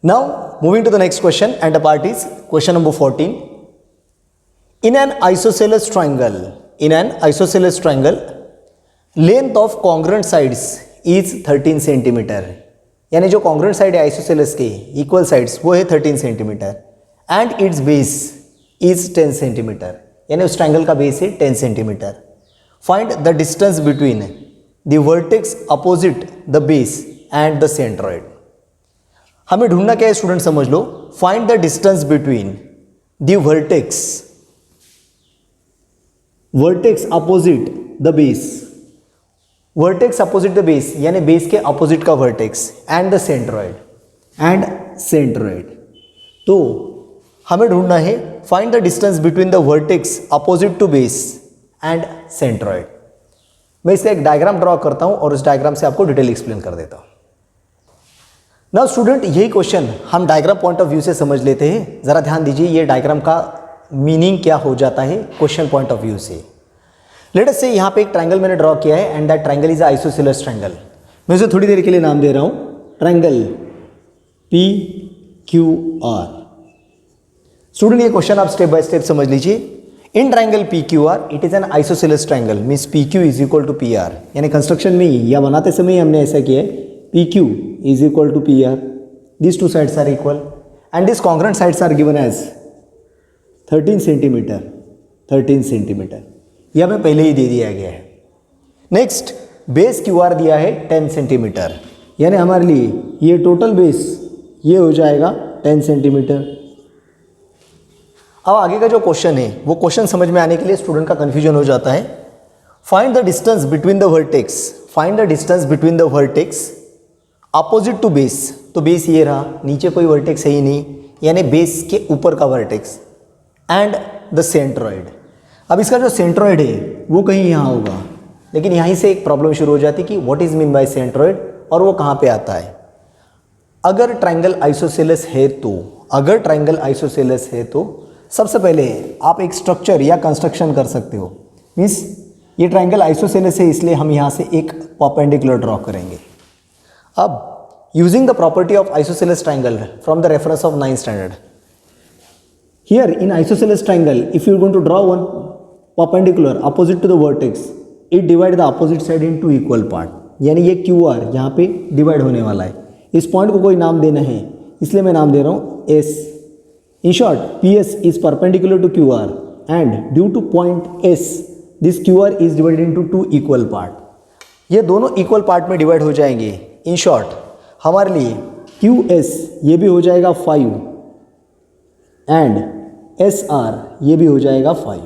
Now moving to the next question, and the part is question number 14. In an isosceles triangle, length of congruent sides is 13 centimetre. यानी जो congruent side है isosceles के equal sides वो है 13 centimetre and its base is 10 centimetre. यानी उस triangle का base है 10 centimetre. Find the distance between the vertex opposite the base and the centroid. हमें ढूंढना क्या है स्टूडेंट, समझ लो. Find the distance between the vertex opposite the base. Vertex opposite the base यानी बेस के अपोजिट का वर्टेक्स एंड द सेंट्रॉइड. तो हमें ढूंढना है find the distance between the vertex opposite to base and centroid. मैं इसका एक डायग्राम ड्रॉ करता हूं और उस डायग्राम से आपको डिटेल एक्सप्लेन कर देता हूं. नाउ स्टूडेंट, यही क्वेश्चन हम डायग्राम पॉइंट ऑफ व्यू से समझ लेते हैं. ज़रा ध्यान दीजिए, ये डायग्राम का मीनिंग क्या हो जाता है क्वेश्चन पॉइंट ऑफ व्यू से. लेट अस से यहाँ पे एक ट्रायंगल मैंने ड्रॉ किया है and that triangle is isosceles triangle. मैं उसे थोड़ी देर के लिए नाम दे रहा हूँ ट्रायंगल PQR. स्टूडेंट, ये क्वेश्चन आप स्टेप बाय स्टेप समझ लीजिए. In triangle PQR it is an isosceles triangle, means PQ is equal to PR. यानी कंस्ट्रक्शन में ही या बनाते समय ही हमने ऐसा किया है. PQ is equal to PR. These two sides are equal and these congruent sides are given as 13 centimetre. यह हमें पहले ही दे दिया गया है. नेक्स्ट, बेस QR दिया है 10 सेंटीमीटर. यानी हमारे लिए ये टोटल बेस ये हो जाएगा 10 सेंटीमीटर. अब आगे का जो क्वेश्चन है वो क्वेश्चन समझ में आने के लिए स्टूडेंट का कंफ्यूजन हो जाता है. Find the distance between the vertex opposite to base. तो बेस ये रहा, नीचे कोई वर्टेक्स है ही नहीं, यानी बेस के ऊपर का वर्टेक्स एंड द सेंट्रॉइड. अब इसका जो सेंट्रॉइड है वो कहीं यहाँ होगा, लेकिन यहीं से एक प्रॉब्लम शुरू हो जाती कि what is mean bye centroid और वो कहाँ पे आता है. अगर ट्रायंगल आइसोसेलेस है तो सबसे पहले आप एक स्ट्रक्चर या कंस्ट्रक्शन कर सकते हो. मीन्स ये ट्रायंगल आइसोसेलेस है इसलिए हम यहाँ से एक परपेंडिकुलर ड्रॉ करेंगे. अब using the property of isosceles triangle from the reference of 9th standard, here in isosceles triangle if you are going to draw one perpendicular opposite to the vertex, it divide the opposite side in two equal part. यानी ये QR यहाँ पे divide होने वाला है. इस point को कोई नाम देना है इसलिए मैं नाम दे रहा हूँ S. In short, PS is perpendicular to QR and due to point S this QR is divided into two equal part. ये दोनों इक्वल पार्ट में डिवाइड हो जाएंगे. इन शॉर्ट हमारे लिए QS ये भी हो जाएगा 5 एंड SR ये भी हो जाएगा 5.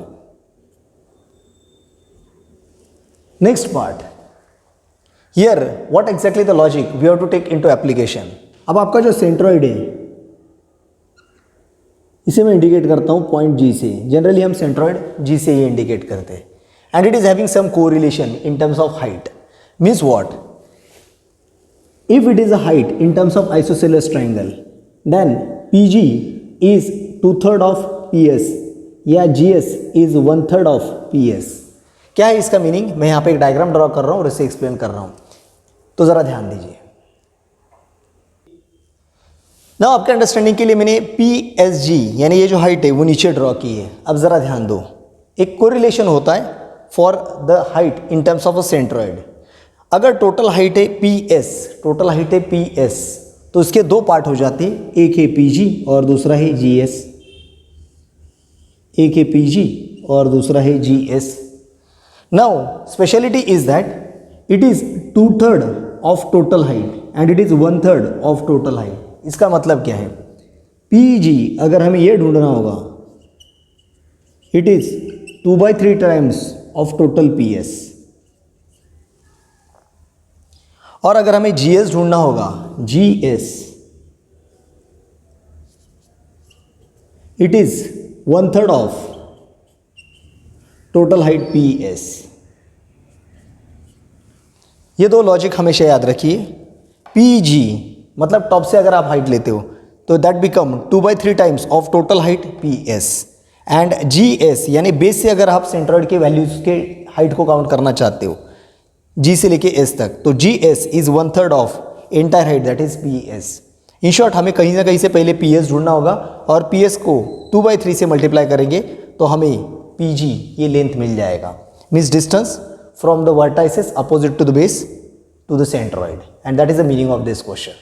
Next part, here what exactly the logic we have to take into application. अब आपका जो सेंट्रॉइड है इसे मैं इंडिकेट करता हूँ पॉइंट G से. जनरली हम सेंट्रॉइड G से ही इंडिकेट करते हैं and it is having some correlation in terms of height. Means what, if it is a height in terms of isosceles triangle then PG is 2/3 of PS या GS is 1/3 of PS. क्या है इसका meaning? मैं यहाँ पे एक diagram draw कर रहा हूँ और इसे एक्सप्लेन कर रहा हूँ, तो ज़रा ध्यान दीजिए. ना आपके अंडरस्टैंडिंग के लिए मैंने PSG यानी ये जो हाइट है वो नीचे ड्रॉ की है. अब ज़रा ध्यान दो, एक कोरिलेशन होता है for the height in terms of a centroid. अगर टोटल हाइट है PS तो इसके दो पार्ट हो जाते हैं, एक है PG और दूसरा है GS. Now speciality is that it is 2/3 of total height and it is 1/3 of total height. इसका मतलब क्या है? PG अगर हमें ये ढूंढना होगा it is 2/3 times of total PS. और अगर हमें GS ढूंढना होगा, GS it is 1/3 of total height PS. ये दो लॉजिक हमेशा याद रखिए. PG मतलब टॉप से अगर आप हाइट लेते हो तो that become 2/3 times of total height PS and GS यानी बेस से अगर आप सेंट्रॉइड के वैल्यूज के हाइट को काउंट करना चाहते हो G से लेके S तक, तो GS is 1/3 of entire height that is PS. In short हमें कहीं ना कहीं से पहले पी एस ढूंढना होगा और पी एस को 2/3 से मल्टीप्लाई करेंगे तो हमें पी जी ये लेंथ मिल जाएगा, means distance from the vertices opposite to the base to the centroid, and that is the meaning of this question.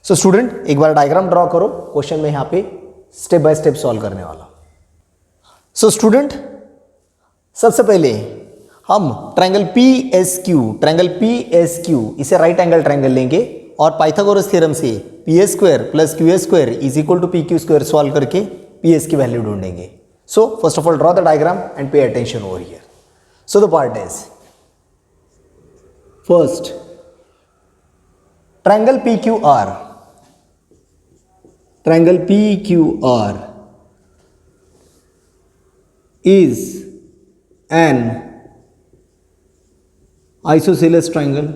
So student एक बार डायग्राम ड्रॉ करो, क्वेश्चन में यहाँ पे स्टेप बाय स्टेप सॉल्व करने वाला. सो स्टूडेंट सबसे पहले हम ट्रायंगल पी एस क्यू इसे राइट एंगल ट्रायंगल लेंगे और पाइथागोरस थ्योरम से P S square plus Q S square is equal to P Q square solve करके पी एस की वैल्यू ढूंढेंगे. So first of all draw the diagram and pay attention over here. So the part is first triangle P Q R is an isosceles triangle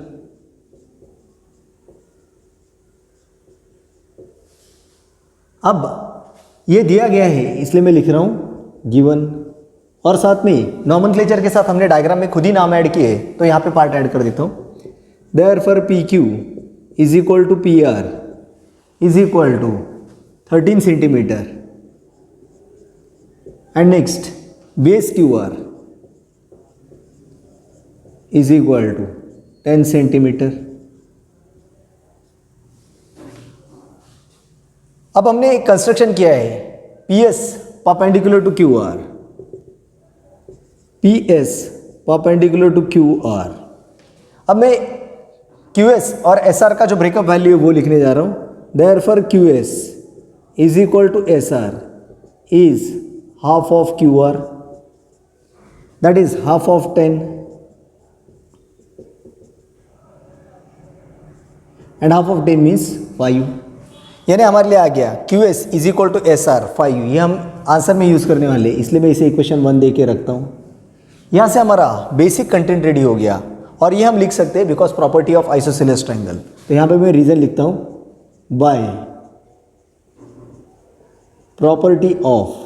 अब ये दिया गया है इसलिए मैं लिख रहा हूं गिवन, और साथ में नॉमेनक्लेचर के साथ हमने डायग्राम में खुद ही नाम ऐड किए तो यहां पे पार्ट ऐड कर देता हूं. Therefore P Q is equal to P R is equal to 13 centimetre and next base Q R is equal to 10 centimetre. अब हमने एक कंस्ट्रक्शन किया है P S perpendicular to Q R, P S perpendicular to Q R. अब मैं Q S और S R का जो ब्रेकअप वैल्यू है वो लिखने जा रहा हूं. Therefore Q S is equal to S R is half of Q R, that is half of 10 and half of 10 means 5. यानी हमारे लिए आ गया Q S is equal to S R 5. ये हम आंसर में यूज़ करने वाले, इसलिए मैं इसे इक्वेशन 1 दे के रखता हूँ. यहाँ से हमारा बेसिक कंटेंट रेडी हो गया और ये हम लिख सकते हैं because property of isosceles triangle. तो यहाँ पे मैं रीज़न लिखता हूँ by property of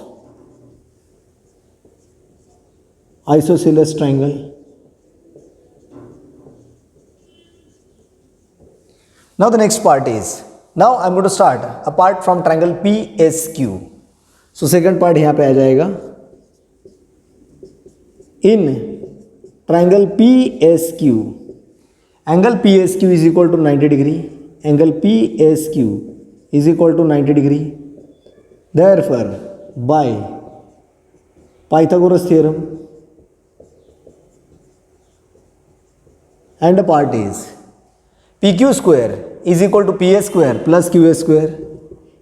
isosceles triangle. Now the next part is, now I'm going to start apart from triangle PSQ. So second part यहाँ पे आ जाएगा. In triangle PSQ, angle PSQ is equal to 90 degree. Angle PSQ is equal to 90 degree. Therefore, by Pythagoras theorem, and the part is PQ square is equal to PS square plus QS square,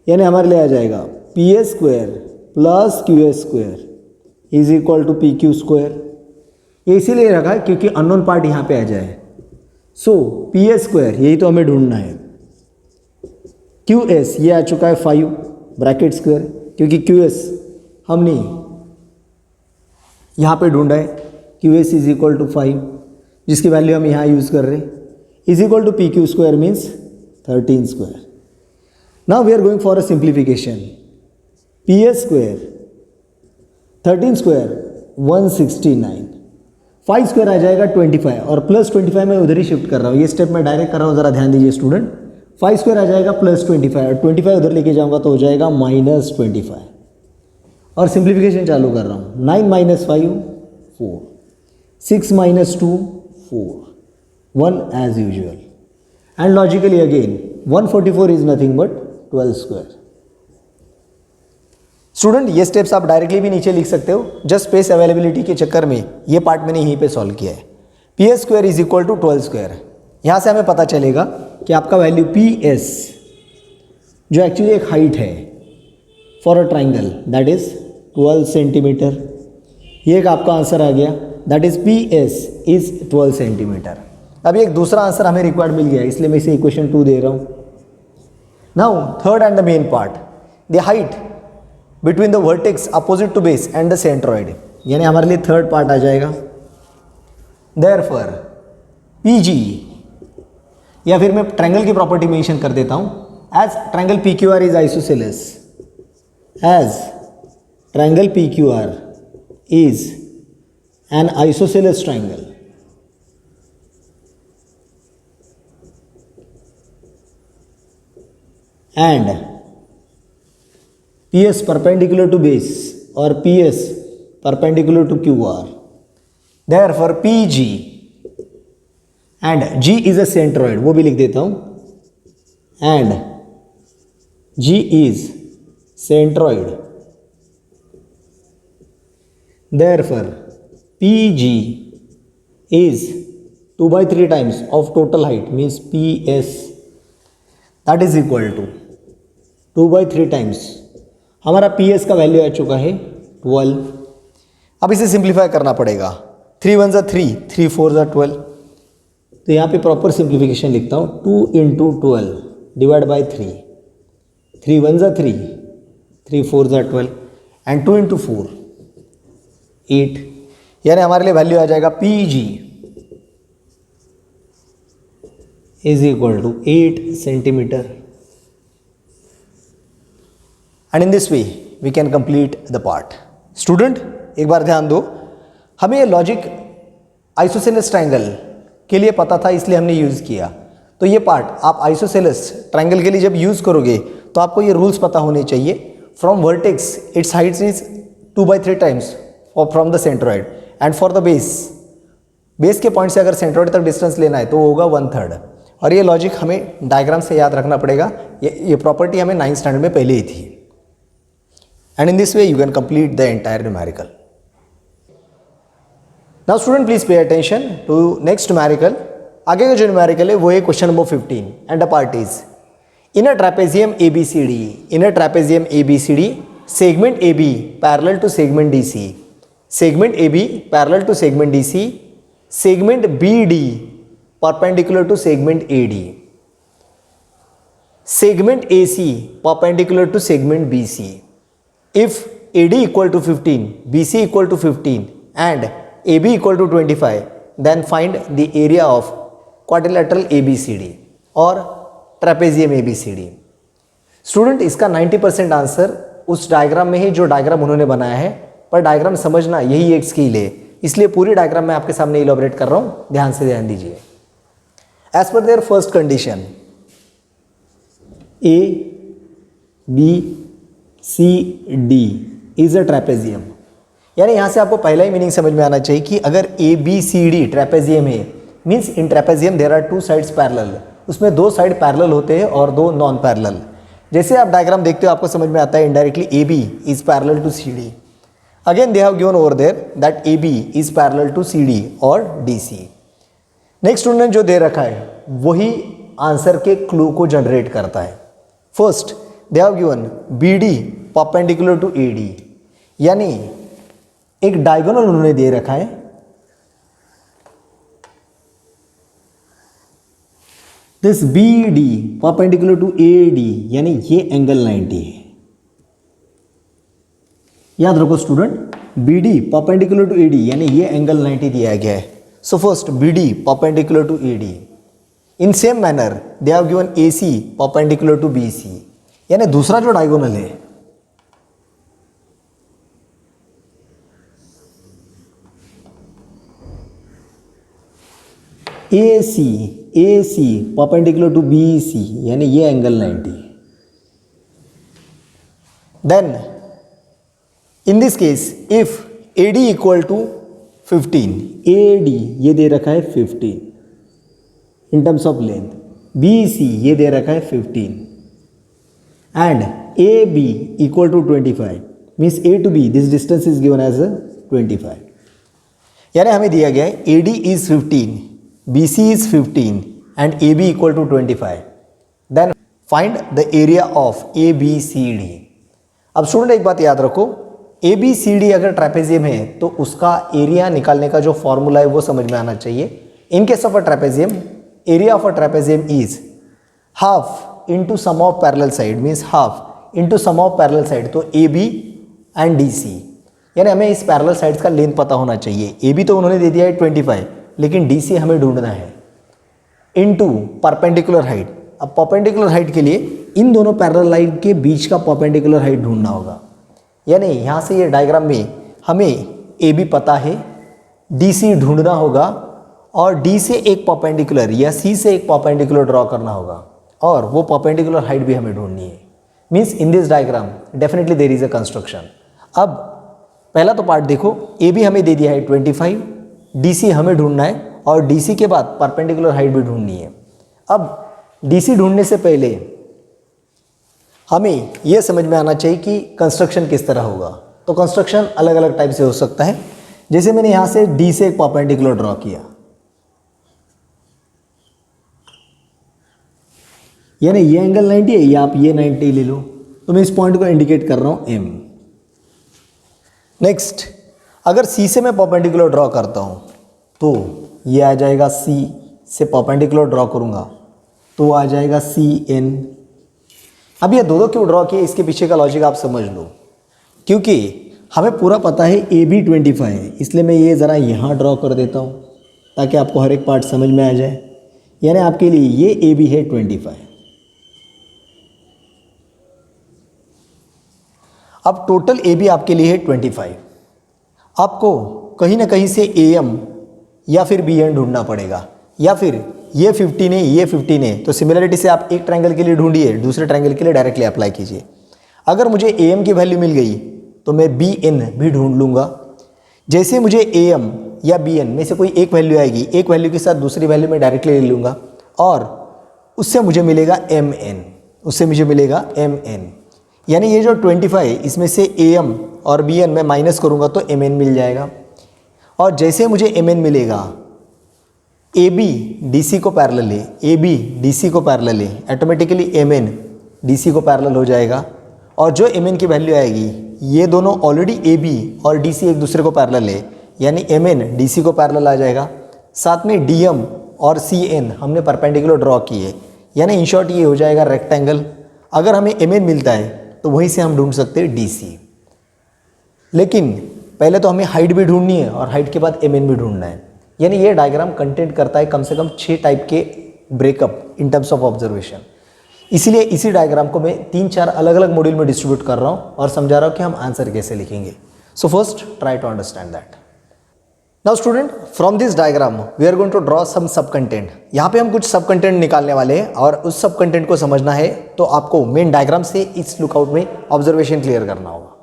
यानी हमारे लिए आ जाएगा PS square plus QS square is equal to PQ square. ये इसीलिए रखा है क्योंकि अननोन पार्ट यहाँ पे आ जाए. सो PS square यही तो हमें ढूंढना है. QS ये आ चुका है 5 ब्रैकेट स्क्वायर, क्योंकि QS हमने यहाँ पे ढूंढा है. QS इज इक्वल टू 5 जिसकी वैल्यू हम यहाँ यूज़ कर रहे हैं is equal to P Q square means 13 square. Now we are going for a simplification. P S square 13 square 169, 5 square आ जाएगा 25 और प्लस 25 मैं उधर ही शिफ्ट कर रहा हूँ. ये स्टेप मैं डायरेक्ट कर रहा हूँ, ज़रा ध्यान दीजिए स्टूडेंट. 5 स्क्वायर आ जाएगा प्लस 25 और 25 उधर लेके जाऊँगा तो हो जाएगा माइनस 25 और सिंप्लीफिकेशन चालू कर रहा हूँ. 9 minus 5 4, 6 minus 2 4, 1 as usual, and logically again 144 is nothing but 12 square. Student ये स्टेप्स आप डायरेक्टली भी नीचे लिख सकते हो, जस्ट स्पेस अवेलेबिलिटी के चक्कर में ये पार्ट मैंने यहीं पे सॉल्व किया है. P S square is equal to 12 square. यहाँ से हमें पता चलेगा कि आपका वैल्यू पी एस जो एक्चुअली एक हाइट है for a triangle that is 12 centimetre. ये एक आपका आंसर आ गया, that is P S is 12 centimetre. अभी एक दूसरा आंसर हमें रिक्वायर्ड मिल गया, इसलिए मैं इसे इक्वेशन 2 दे रहा हूँ. Now third and the main part, the height between the vertex opposite to base and the centroid, यानी हमारे लिए थर्ड पार्ट आ जाएगा. देयरफॉर पी जी, या फिर मैं ट्रायंगल की प्रॉपर्टी मेंशन कर देता हूँ. As triangle P Q R is isosceles, as triangle P Q R is an isosceles triangle, and PS perpendicular to base or PS perpendicular to QR. Therefore PG and G is a centroid, वो भी लिख देता हूँ, and G is centroid. Therefore PG is 2/3 times of total height, means PS, that is equal to 2/3 times. हमारा PS का value आ चुका है 12. अब इसे सिंप्लीफाई करना पड़ेगा. 3 1 जा 3, 3 4 जा 12. तो यहाँ पे प्रॉपर सिंप्लीफिकेशन लिखता हूँ. 2 into 12 डिवाइड बाई 3. 3 1 जा 3, 3 4 जा 12 एंड 2 into 4 8. यानी हमारे लिए वैल्यू आ जाएगा PG is equal to 8 centimetre. And in this way we can complete the part. Student एक बार ध्यान दो, हमें ये लॉजिक आइसोसेलेस ट्रायंगल के लिए पता था, इसलिए हमने यूज़ किया. तो ये पार्ट आप आइसोसेलेस ट्रायंगल के लिए जब यूज़ करोगे तो आपको ये रूल्स पता होने चाहिए. From vertex it's height is 2/3 times from the centroid, and for the base के पॉइंट से अगर सेंट्रॉइड तक डिस्टेंस लेना है तो वो होगा 1/3. और ये लॉजिक हमें डायग्राम से याद रखना पड़ेगा. ये प्रॉपर्टी हमें 9th स्टैंडर्ड में पहले ही थी. And in this way you can complete the entire numerical. Now student please pay attention to next numerical. आगे का जो न्यूमेरिकल है वो है question number 15 and the part is in a trapezium ABCD segment AB parallel to segment DC, segment AB parallel to segment DC, segment BD perpendicular to segment AD, segment AC perpendicular to segment BC. If AD equal to 15, BC equal to 15 and AB equal to 25, then find the area of quadrilateral ABCD or trapezium ABCD. Student इसका 90% answer उस diagram में ही जो diagram उन्होंने बनाया है, पर diagram समझना यही एक स्किल है, इसलिए पूरी डायग्राम मैं आपके सामने इलैबोरेट कर रहा हूँ. ध्यान से ध्यान दीजिए. As per there first condition ABCD is a trapezium. यानी यहाँ से आपको पहला ही मीनिंग समझ में आना चाहिए कि अगर ABCD ट्रेपेजियम है, means in trapezium there are 2 sides parallel. उसमें 2 साइड पैरेलल होते हैं और 2 नॉन पैरेलल. जैसे आप डायग्राम देखते हो आपको समझ में आता है indirectly AB is parallel to CD. Again they have given over there that AB is parallel to CD और DC. नेक्स्ट उन्होंने जो दे रखा है वही आंसर के क्लू को जनरेट करता है. First they have given BD perpendicular to AD, यानी एक डायगोनल उन्होंने दे रखा है. This BD perpendicular to AD, यानी ये एंगल 90 है. याद रखो student, BD perpendicular to AD यानी ये एंगल 90 दिया गया है. So first BD perpendicular to AD. In same manner they have given AC perpendicular to BC, यानी दूसरा जो डायगोनल है AC परपेंडिकुलर टू BC, यानी ये angle 90. Then in this case if AD equal to 15, AD ये दे रखा है 15 in terms of length, BC ये दे रखा है 15 and AB equal to 25, means A to B this distance is given as 25. यानी हमें दिया गया है AD is 15, BC is 15 and AB equal to 25. Then find the area of ABCD. अब स्टूडेंट एक बात याद रखो, ABCD अगर ट्रेपेजियम है तो उसका एरिया निकालने का जो फॉर्मूला है वो समझ में आना चाहिए. In case of a trapezium, area of a trapezium is half into sum of parallel side, means half into sum of parallel side. तो AB एंड DC, यानी हमें इस पैरेलल साइड्स का लेंथ पता होना चाहिए. AB तो उन्होंने दे दिया है 25, लेकिन DC हमें ढूंढना है इनटू परपेंडिकुलर हाइट. अब परपेंडिकुलर हाइट के लिए इन दोनों पैरेलल लाइन के बीच का परपेंडिकुलर हाइट ढूंढना होगा. यानी यहाँ से ये डायग्राम में हमें AB पता है, DC ढूंढना होगा और D से एक परपेंडिकुलर या C से एक परपेंडिकुलर ड्रॉ करना होगा. और वो परपेंडिकुलर हाइट भी हमें ढूंढनी है। Means in this diagram definitely there is a construction. अब पहला तो पार्ट देखो, ए बी हमें दे दिया है 25, डी सी हमें ढूंढना है और डी सी के बाद परपेंडिकुलर हाइट भी ढूंढनी है। अब डी सी ढूंढने से पहले हमें यह समझ में आना चाहिए कि कंस्ट्रक्शन किस तरह होगा। तो कंस्ट्रक्शन अलग अलग टाइप से हो सकता है। जैसे मैंने यहाँ से डी से एक परपेंडिकुलर ड्रॉ किया, यानी ये एंगल 90 है, या आप ये 90 ले लो, तो मैं इस पॉइंट को इंडिकेट कर रहा हूँ एम। नेक्स्ट, अगर सी से मैं परपेंडिकुलर ड्रॉ करता हूँ तो ये आ जाएगा, सी से परपेंडिकुलर ड्रॉ करूँगा तो आ जाएगा सी एन। अब ये दो क्यों ड्रॉ किए, इसके पीछे का लॉजिक आप समझ लो। क्योंकि हमें पूरा पता है ए बी 25 है, इसलिए मैं ये ज़रा यहाँ ड्रॉ कर देता हूँ ताकि आपको हर एक पार्ट समझ में आ जाए। यानी आपके लिए ये ए बी है 25। अब टोटल ए बी आपके लिए है 25। आपको कहीं ना कहीं से ए एम या फिर बी एन ढूंढना पड़ेगा, या फिर ये 15 है ये 15 है, तो सिमिलरिटी से आप एक ट्रायंगल के लिए ढूंढिए, दूसरे ट्रायंगल के लिए डायरेक्टली अप्लाई कीजिए। अगर मुझे ए एम की वैल्यू मिल गई तो मैं बी एन भी ढूंढ लूँगा। जैसे मुझे ए एम या बी एन में से कोई एक वैल्यू आएगी, एक वैल्यू के साथ दूसरी वैल्यू मैं डायरेक्टली ले लूँगा और उससे मुझे मिलेगा एम एन, उससे मुझे मिलेगा एम एन। यानी ये जो 25 इसमें से ए एम और बी एन मैं माइनस करूँगा तो एम एन मिल जाएगा। और जैसे मुझे एम एन मिलेगा, ए बी डी सी को पैरेलल है, ए बी डी सी को पैरेलल है, automatically M N D C को पैरेलल हो जाएगा। और जो एम एन की वैल्यू आएगी, ये दोनों ऑलरेडी ए बी और डी सी एक दूसरे को पैरेलल है, यानी एम एन डी सी को पैरेलल आ जाएगा। साथ में डी एम और सी एन हमने परपेंडिकुलर ड्रॉ किए, यानी इन शॉर्ट ये हो जाएगा रेक्टेंगल। अगर हमें एम एन मिलता है तो वहीं से हम ढूंढ सकते हैं डी सी। लेकिन पहले तो हमें हाइट भी ढूंढनी है और हाइट के बाद एम एन भी ढूंढना है। यानी ये डायग्राम कंटेंट करता है कम से कम 6 टाइप के breakup in terms of observation. इसलिए इसी डायग्राम को मैं 3-4 अलग अलग मॉड्यूल में डिस्ट्रीब्यूट कर रहा हूँ और समझा रहा हूँ कि हम आंसर कैसे लिखेंगे। So first try to understand that. Now student, from this diagram we are going to draw some sub content. यहाँ पे हम कुछ सब कंटेंट निकालने वाले हैं और उस सब कंटेंट को समझना है तो आपको मेन डायग्राम से इस लुकआउट में ऑब्जर्वेशन क्लियर करना होगा।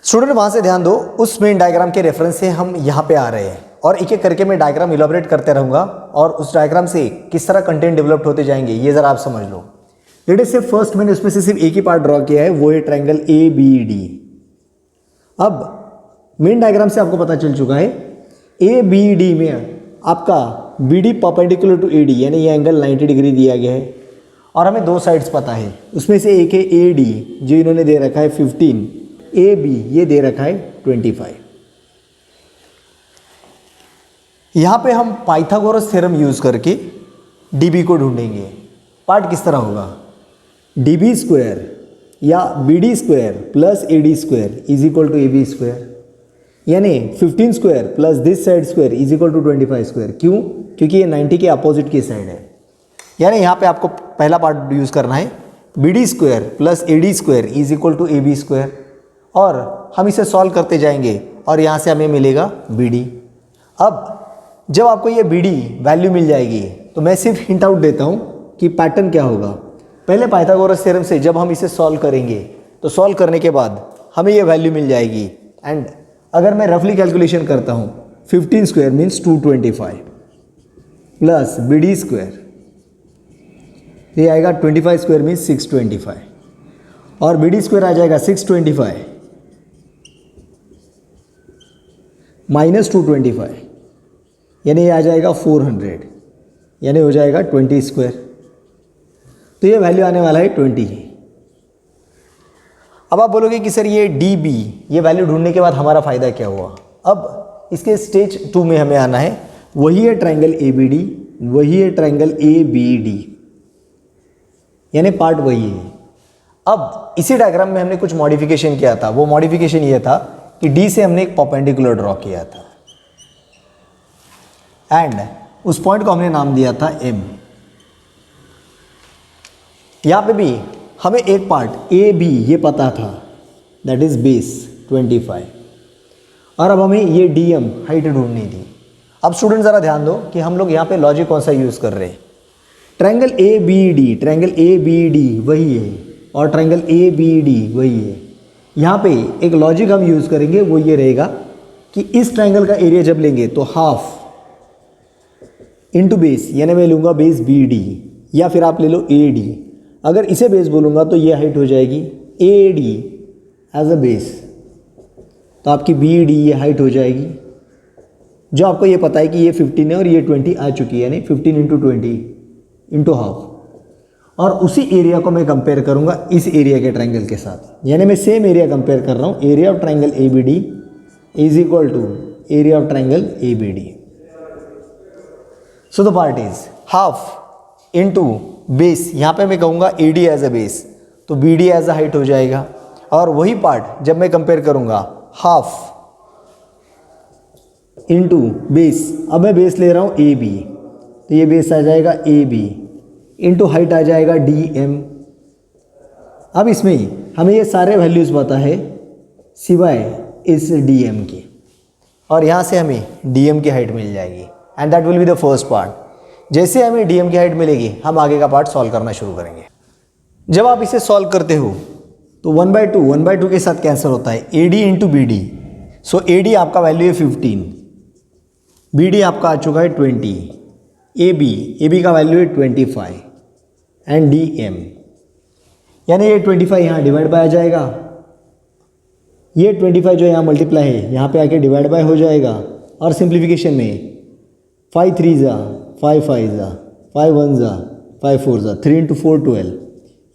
स्टूडेंट वहाँ से ध्यान दो, उस मेन डायग्राम के रेफरेंस से हम यहाँ पे आ रहे हैं और एक एक करके मैं डायग्राम इलाबोरेट करते रहूँगा और उस डायग्राम से किस तरह कंटेंट डेवलप होते जाएंगे ये ज़रा आप समझ लो। लेट से फर्स्ट मैंने उसमें से सिर्फ एक ही पार्ट ड्रॉ किया है, वो है ट्रायंगल ए बी डी। अब मेन डायग्राम से आपको पता चल चुका है ए बी डी में आपका B D perpendicular to A D, यानी ये एंगल 90 डिग्री दिया गया है और हमें दो साइड्स पता है। उसमें से एक है ए डी जो इन्होंने दे रखा है 15, ए बी ये दे रखा है 25। यहाँ पे हम पाइथागोरस थ्योरम यूज करके डी बी को ढूंढेंगे। पार्ट किस तरह होगा, डी बी स्क्वायर या B D square plus A D square is equal to A B square, यानी 15 square plus this side square is equal to 25 square. क्यों? क्योंकि ये 90 के अपोजिट की साइड है। यानी यहाँ पे आपको पहला पार्ट यूज़ करना है, B D square plus A D square is equal to A B square, और हम इसे सॉल्व करते जाएंगे और यहाँ से हमें मिलेगा बी डी। अब जब आपको ये बी डी वैल्यू मिल जाएगी तो मैं सिर्फ हिंट आउट देता हूँ कि पैटर्न क्या होगा। पहले पाइथागोरस थ्योरम से जब हम इसे सॉल्व करेंगे तो सॉल्व करने के बाद हमें ये वैल्यू मिल जाएगी। एंड अगर मैं रफली कैलकुलेशन करता हूँ 15 square means 225 plus B D square, ये आएगा 25 स्क्वायर मीन्स 625 और बी डी स्क्वायर आ जाएगा 625 माइनस 225, यानी ये आ जाएगा 400, यानी हो जाएगा 20 स्क्वायर। तो ये वैल्यू आने वाला है 20 ही। अब आप बोलोगे कि सर ये डी बी ये वैल्यू ढूंढने के बाद हमारा फ़ायदा क्या हुआ। अब इसके स्टेज 2 में हमें आना है, वही है ट्रायंगल ए बी डी, वही है ट्रायंगल ए बी डी, यानी पार्ट वही है। अब इसी डायग्राम में हमने कुछ मॉडिफिकेशन किया था। वो मॉडिफिकेशन ये था कि डी से हमने एक परपेंडिकुलर ड्रॉ किया था एंड उस पॉइंट को हमने नाम दिया था एम। यहाँ पे भी हमें एक पार्ट ए बी ये पता था, दैट इज बेस 25, और अब हमें ये डी एम हाइट ढूंढनी थी। अब स्टूडेंट ज़रा ध्यान दो कि हम लोग यहाँ पे लॉजिक कौन सा यूज़ कर रहे हैं। ट्रायंगल ए बी डी वही है और ट्रायंगल ए बी डी वही है। यहाँ पे एक लॉजिक हम यूज़ करेंगे, वो ये रहेगा कि इस ट्रायंगल का एरिया जब लेंगे तो हाफ इंटू बेस, यानी मैं लूँगा बेस बी डी या फिर आप ले लो ए डी। अगर इसे बेस बोलूँगा तो ये हाइट हो जाएगी A D as a base, तो आपकी बी डी ये हाइट हो जाएगी, जो आपको ये पता है कि ये 15 है और ये 20 आ चुकी है, यानी 15 इंटू 20 इंटू हाफ। और उसी एरिया को मैं कंपेयर करूँगा इस एरिया के ट्रायंगल के साथ, यानी मैं सेम एरिया कंपेयर कर रहा हूँ। Area of triangle A B D is equal to area of triangle A B D. So the part is half into base, यहाँ पे मैं कहूँगा A D as a base, तो B D as a height हो जाएगा। और वही part जब मैं कंपेयर करूँगा हाफ इंटू बेस, अब मैं बेस ले रहा हूँ ए बी, तो ये बेस आ जाएगा ए बी इंटू हाइट आ जाएगा डी एम। अब इसमें हमें ये सारे वैल्यूज़ पता है सिवाय इस डी एम के, और यहाँ से हमें डी एम की हाइट मिल जाएगी and that will be the first part. जैसे हमें डी एम की हाइट मिलेगी हम आगे का पार्ट सॉल्व करना शुरू करेंगे। जब आप इसे सॉल्व करते हो तो 1/2 के साथ कैंसिल होता है, A D into B D. So A D आपका वैल्यू है 15, बी डी आपका आ चुका है 20, ए बी का वैल्यू है 25 एंड डी एम, यानी ये 25 यहाँ डिवाइड बाय आ जाएगा, ये 25 जो यहाँ मल्टीप्लाई है यहाँ पे आके डिवाइड बाय हो जाएगा। और सिंप्लीफिकेशन में 5 3 ज़ा 5 5 ज़ा 5 1 ज़ा 5 4 ज़ा 3 इंटू 4 12,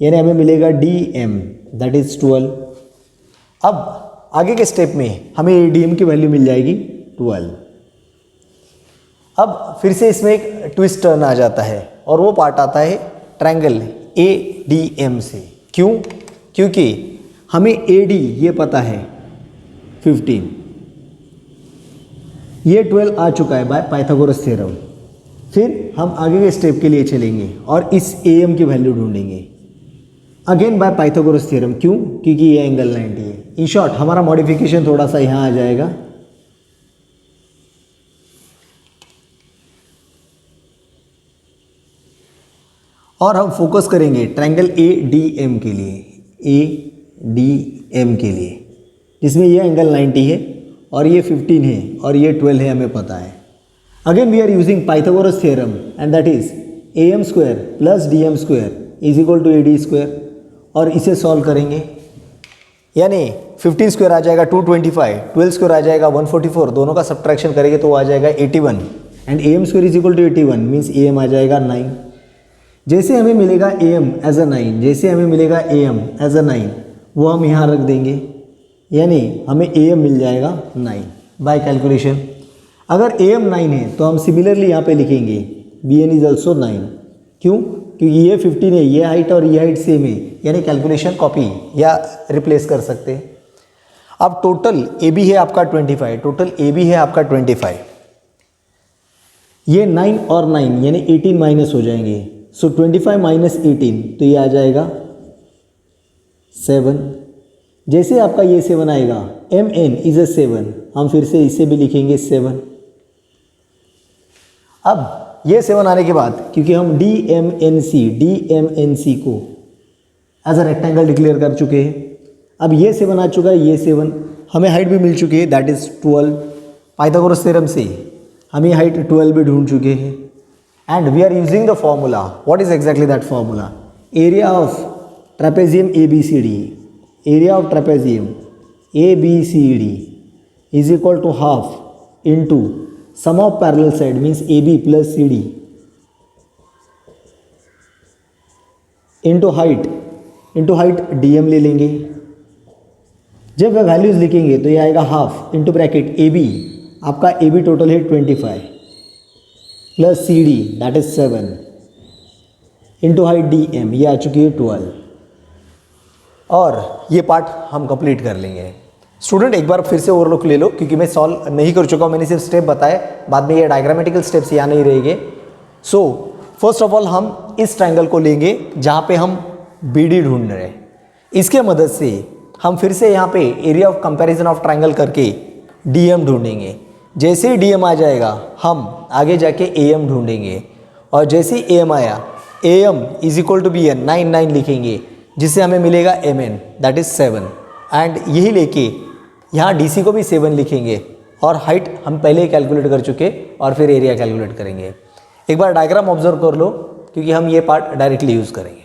यानी हमें मिलेगा डी एम दैट इज़ 12। अब आगे के स्टेप में हमें डी एम की वैल्यू मिल जाएगी 12। अब फिर से इसमें एक ट्विस्ट टर्न आ जाता है और वो पार्ट आता है ट्रायंगल ए डी एम से। क्यों? क्योंकि हमें ए डी ये पता है 15, ये 12 आ चुका है बाय पाइथागोरस थ्योरम। फिर हम आगे के स्टेप के लिए चलेंगे और इस ए एम की वैल्यू ढूंढेंगे अगेन बाय पाइथागोरस थ्योरम। क्यों? क्योंकि ये एंगल 90 है। इन शॉर्ट हमारा मॉडिफिकेशन थोड़ा सा यहाँ आ जाएगा, और हम फोकस करेंगे ट्रायंगल ए डी एम के लिए, ए डी एम के लिए, जिसमें ये एंगल 90 है और ये 15 है और ये 12 है, हमें पता है। Again we are using Pythagoras theorem and that is A M square plus D M square is equal to A D square, और इसे सॉल्व करेंगे, यानी 15 स्क्वायर आ जाएगा 225, 12 स्क्वायर आ जाएगा 144, दोनों का सब्ट्रैक्शन करेंगे तो वो आ जाएगा 81 and A M square is equal to 81 means A M आ जाएगा 9। जैसे हमें मिलेगा ए एम एज अ 9, जैसे हमें मिलेगा ए एम एज अ 9 वो हम यहाँ रख देंगे, यानी हमें ए एम मिल जाएगा 9 बाय कैलकुलेशन। अगर ए एम 9 है तो हम सिमिलरली यहाँ पे लिखेंगे बी एन इज ऑल्सो 9। क्यों? क्योंकि ये 15 है, ये हाइट और ये हाइट सेम है, यानी कैलकुलेशन कॉपी या रिप्लेस कर सकते हैं। अब टोटल ए बी है आपका 25, टोटल ए बी है आपका 25, ये 9 और 9 यानी 18 माइनस हो जाएंगे। सो 25 माइनस 18 तो ये आ जाएगा 7। जैसे आपका ये 7 आएगा, एम एन इज अ 7, हम फिर से इसे भी लिखेंगे 7। अब ये 7 आने के बाद क्योंकि हम डी एम एन सी को एज अ रेक्टेंगल डिक्लेयर कर चुके हैं, अब ये 7 आ चुका है, ये 7 हमें हाइट भी मिल चुकी है दैट इज़ 12। पाइथागोरस थ्योरम से हम ये हाइट 12 भी ढूंढ चुके हैं and we are using the formula. What is exactly that formula? Area of trapezium A B C D, area of trapezium A B C D is equal to half into sum of parallel side means A B plus C D into height D M ले लेंगे। जब वह values लिखेंगे तो ये आएगा half into bracket A B, आपका A B total है 25 plus C D that is 7 into height D M, ये आ चुकी है 12। और ये पार्ट हम कंप्लीट कर लेंगे। स्टूडेंट एक बार फिर से ओवरलुक ले लो क्योंकि मैं सॉल्व नहीं कर चुका हूँ, मैंने सिर्फ स्टेप बताए, बाद में ये डायग्रामेटिकल स्टेप्स यहाँ नहीं रहेंगे। सो फर्स्ट ऑफ ऑल हम इस ट्रायंगल को लेंगे जहाँ पे हम बी डी ढूंढ रहे हैं। इसके मदद से हम फिर से यहाँ पे area of comparison of triangle करके डी एम ढूंढेंगे। जैसे ही डी एम आ जाएगा हम आगे जाके ए एम ढूंढेंगे, और जैसे ही ए एम आया AM is equal to BN 9 लिखेंगे, जिससे हमें मिलेगा MN दैट इज 7, एंड यही लेके यहाँ DC को भी 7 लिखेंगे, और हाइट हम पहले ही कैलकुलेट कर चुके और फिर एरिया कैलकुलेट करेंगे। एक बार डायग्राम ऑब्जर्व कर लो, क्योंकि हम ये पार्ट डायरेक्टली यूज़ करेंगे।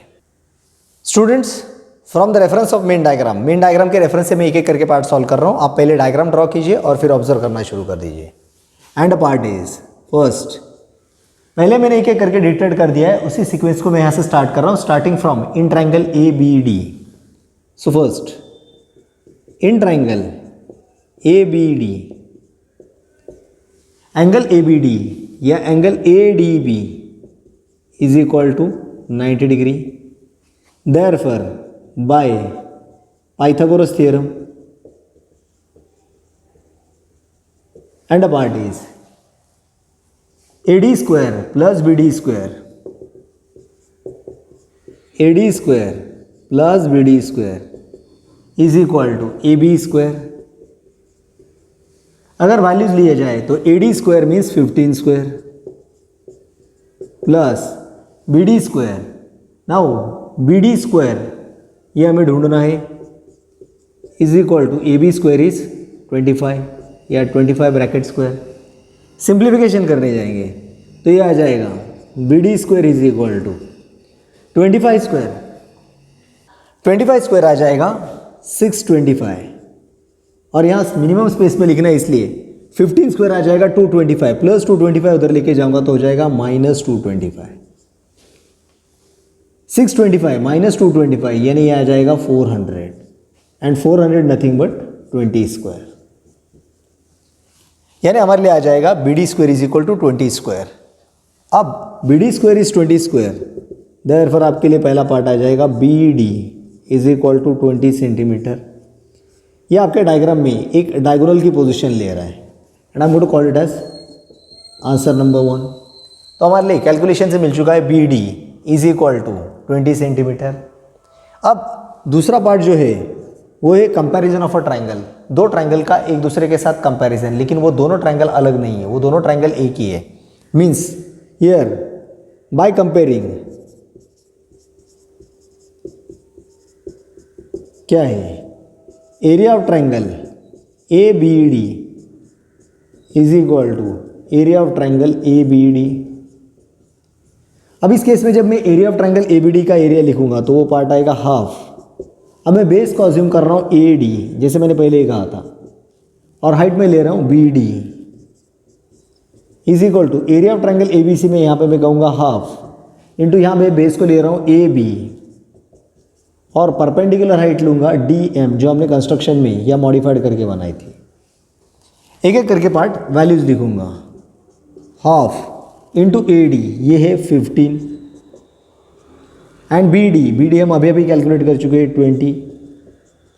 Students, from the reference of main diagram के रेफरेंस से मैं एक एक करके पार्ट सॉल्व कर रहा हूँ। आप पहले डायग्राम ड्रॉ कीजिए और फिर ऑब्जर्व करना शुरू कर दीजिए। एंड पार्ट इज फर्स्ट, पहले मैंने एक एक करके डिटेक्ट कर दिया है, उसी सीक्वेंस को मैं यहाँ से स्टार्ट कर रहा हूँ, starting from in triangle ABD। So first in triangle ABD, angle ABD या angle ADB is equal to 90 degree. Therefore by Pythagoras theorem and a part is AD square plus BD square, AD square plus BD square is equal to AB square. अगर values लिए जाए तो AD square means 15 square plus BD square, now BD square ये हमें ढूंढना है, is equal to AB square is 25 या 25 bracket square. Simplification करने जाएंगे तो ये आ जाएगा BD square is equal to 25 square, 25 square आ जाएगा 625, और यहाँ मिनिमम स्पेस में लिखना है इसलिए 15 स्क्वायर आ जाएगा 225, प्लस 225 उधर लेके जाऊंगा तो हो जाएगा माइनस 225। 625 माइनस 225 यानी ये आ जाएगा 400, एंड 400 नथिंग बट 20 स्क्वायर, यानी हमारे लिए आ जाएगा BD square is equal to 20 square. अब BD square is 20 square, therefore आपके लिए पहला पार्ट आ जाएगा BD is equal to 20 centimetre. ये आपके डायग्राम में एक डायगोनल की पोजीशन ले रहा है, and I am going to call it as answer number 1। तो हमारे लिए कैलकुलेशन से मिल चुका है BD is equal to 20 centimetre. अब दूसरा पार्ट जो है वो है कंपैरिजन ऑफ अ ट्राइंगल। दो ट्राइंगल का एक दूसरे के साथ कंपैरिजन, लेकिन वो दोनों ट्राइंगल अलग नहीं है, वो दोनों ट्राइंगल एक ही है। मीन्स हियर बाय कंपेयरिंग क्या है, area of triangle ABD is equal to area of triangle ABD। अब इस केस में जब मैं एरिया ऑफ ट्राइंगल ABD का एरिया लिखूंगा तो वो पार्ट आएगा हाफ। अब मैं बेस को अज्यूम कर रहा हूँ AD, जैसे मैंने पहले ही कहा था, और हाइट में ले रहा हूँ BD is equal to area of triangle ABC में यहाँ पे मैं कहूँगा हाफ इंटू यहाँ मैं बेस को ले रहा हूँ AB, और परपेंडिकुलर हाइट लूँगा DM जो हमने कंस्ट्रक्शन में या मॉडिफाइड करके बनाई थी। एक एक करके पार्ट वैल्यूज लिखूँगा। हाफ इंटू AD ये है 15, एंड BD हम अभी अभी कैलकुलेट कर चुके हैं 20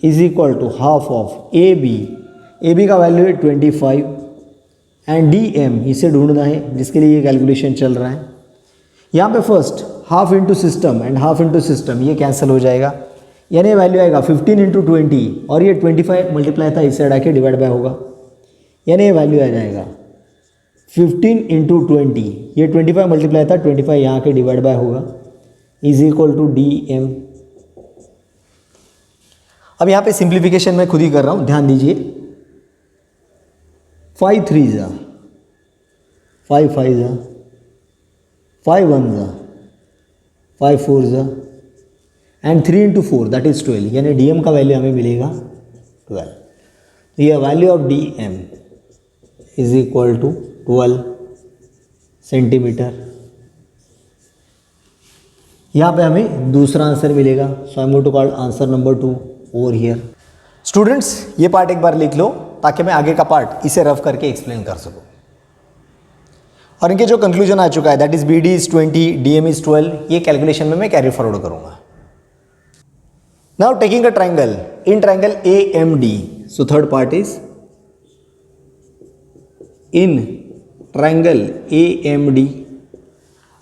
is equal to half of AB का वैल्यू है 25, एंड DM इसे ढूंढना है जिसके लिए ये कैलकुलेशन चल रहा है। यहाँ पे first half into system and half into system ये कैंसिल हो जाएगा, यानी वैल्यू आएगा 15 इंटू 20, और ये 25 मल्टीप्लाई था इस साइड आके डिवाइड बाय होगा, यानी ये वैल्यू आ जाएगा 15 इंटू 20, ये 25 मल्टीप्लाई था 25 यहाँ के डिवाइड बाय होगा इज इक्वल टू DM। अब यहाँ पे सिंप्लीफिकेशन मैं खुद ही कर रहा हूँ, ध्यान दीजिए। 5 3 जा 5 5 जा 5 1 जा 5 4 जा, एंड 3 इंटू 4 दैट इज 12, यानी DM का वैल्यू हमें मिलेगा 12। तो ये value of DM is equal to 12 centimetre. यहाँ पे हमें दूसरा आंसर मिलेगा, so I am going to call answer number 2 over here. Students, ये पार्ट एक बार लिख लो ताकि मैं आगे का पार्ट इसे रफ करके एक्सप्लेन कर सकूँ। और इनके जो कंक्लूजन आ चुका है that is BD is 20, DM is 12, ये कैलकुलेशन में मैं कैरी फॉरवर्ड करूँगा। Now taking a triangle in triangle AMD, so third part is in triangle AMD।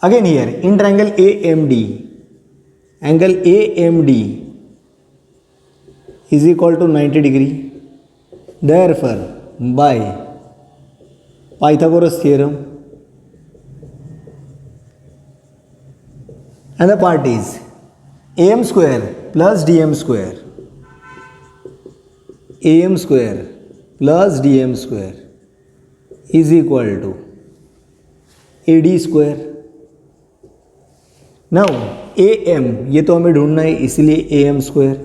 Again here in triangle AMD, angle AMD is equal to 90 degree. Therefore, by Pythagoras theorem another part is am square plus dm square, am square plus dm square is equal to ad square. Now am ये तो हमें ढूंढना है, इसलिए am square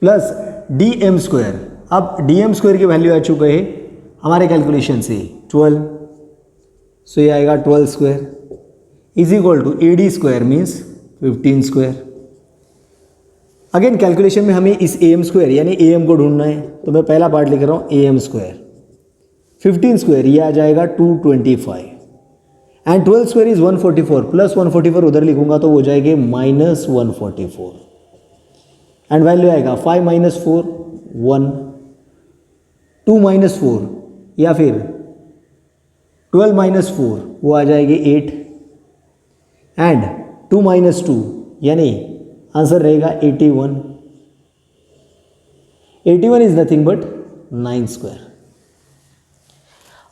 plus dm square. अब dm square की value आ चुका है हमारे कैलकुलेशन से 12, सो ये आएगा 12 square is equal to ad square means 15 square. Again calculation में हमें इस am स्क्वायर यानी am को ढूंढना है, तो मैं पहला पार्ट लिख रहा हूँ am स्क्वायर 15 स्क्वायर ये आ जाएगा 225 एंड 12 स्क्वायर इज 144 प्लस 144 उधर लिखूंगा तो हो जाएगी माइनस 144 एंड वैल्यू आएगा 5 माइनस 4 1, 2 माइनस 4 या फिर 12 माइनस 4 वो आ जाएगी 8 एंड 2 माइनस 2 यानी आंसर रहेगा 81. 81 इज नथिंग बट 9 स्क्वायर.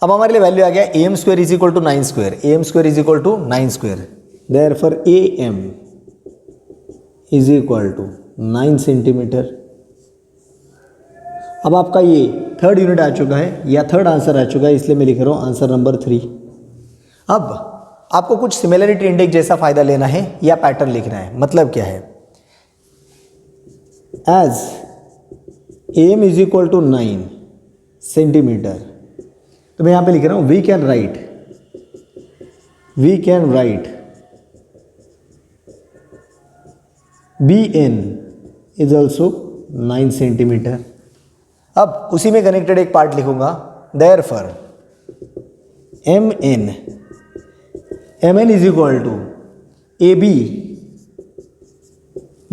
अब हमारे लिए वैल्यू आ गया am square is equal to 9 square, am square is equal to 9 square, therefore am is equal to 9 centimetre. अब आपका ये थर्ड यूनिट आ चुका है या थर्ड आंसर आ चुका है, इसलिए मैं लिख रहा हूँ आंसर नंबर 3. अब आपको कुछ सिमिलरिटी इंडेक्स जैसा फायदा लेना है या पैटर्न लिखना है. मतलब क्या है, as am is equal to 9 सेंटीमीटर, तो मैं यहां पे लिख रहा हूं we can write bn is also 9 centimetre. अब उसी में कनेक्टेड एक पार्ट लिखूंगा, therefore mn is equal to ab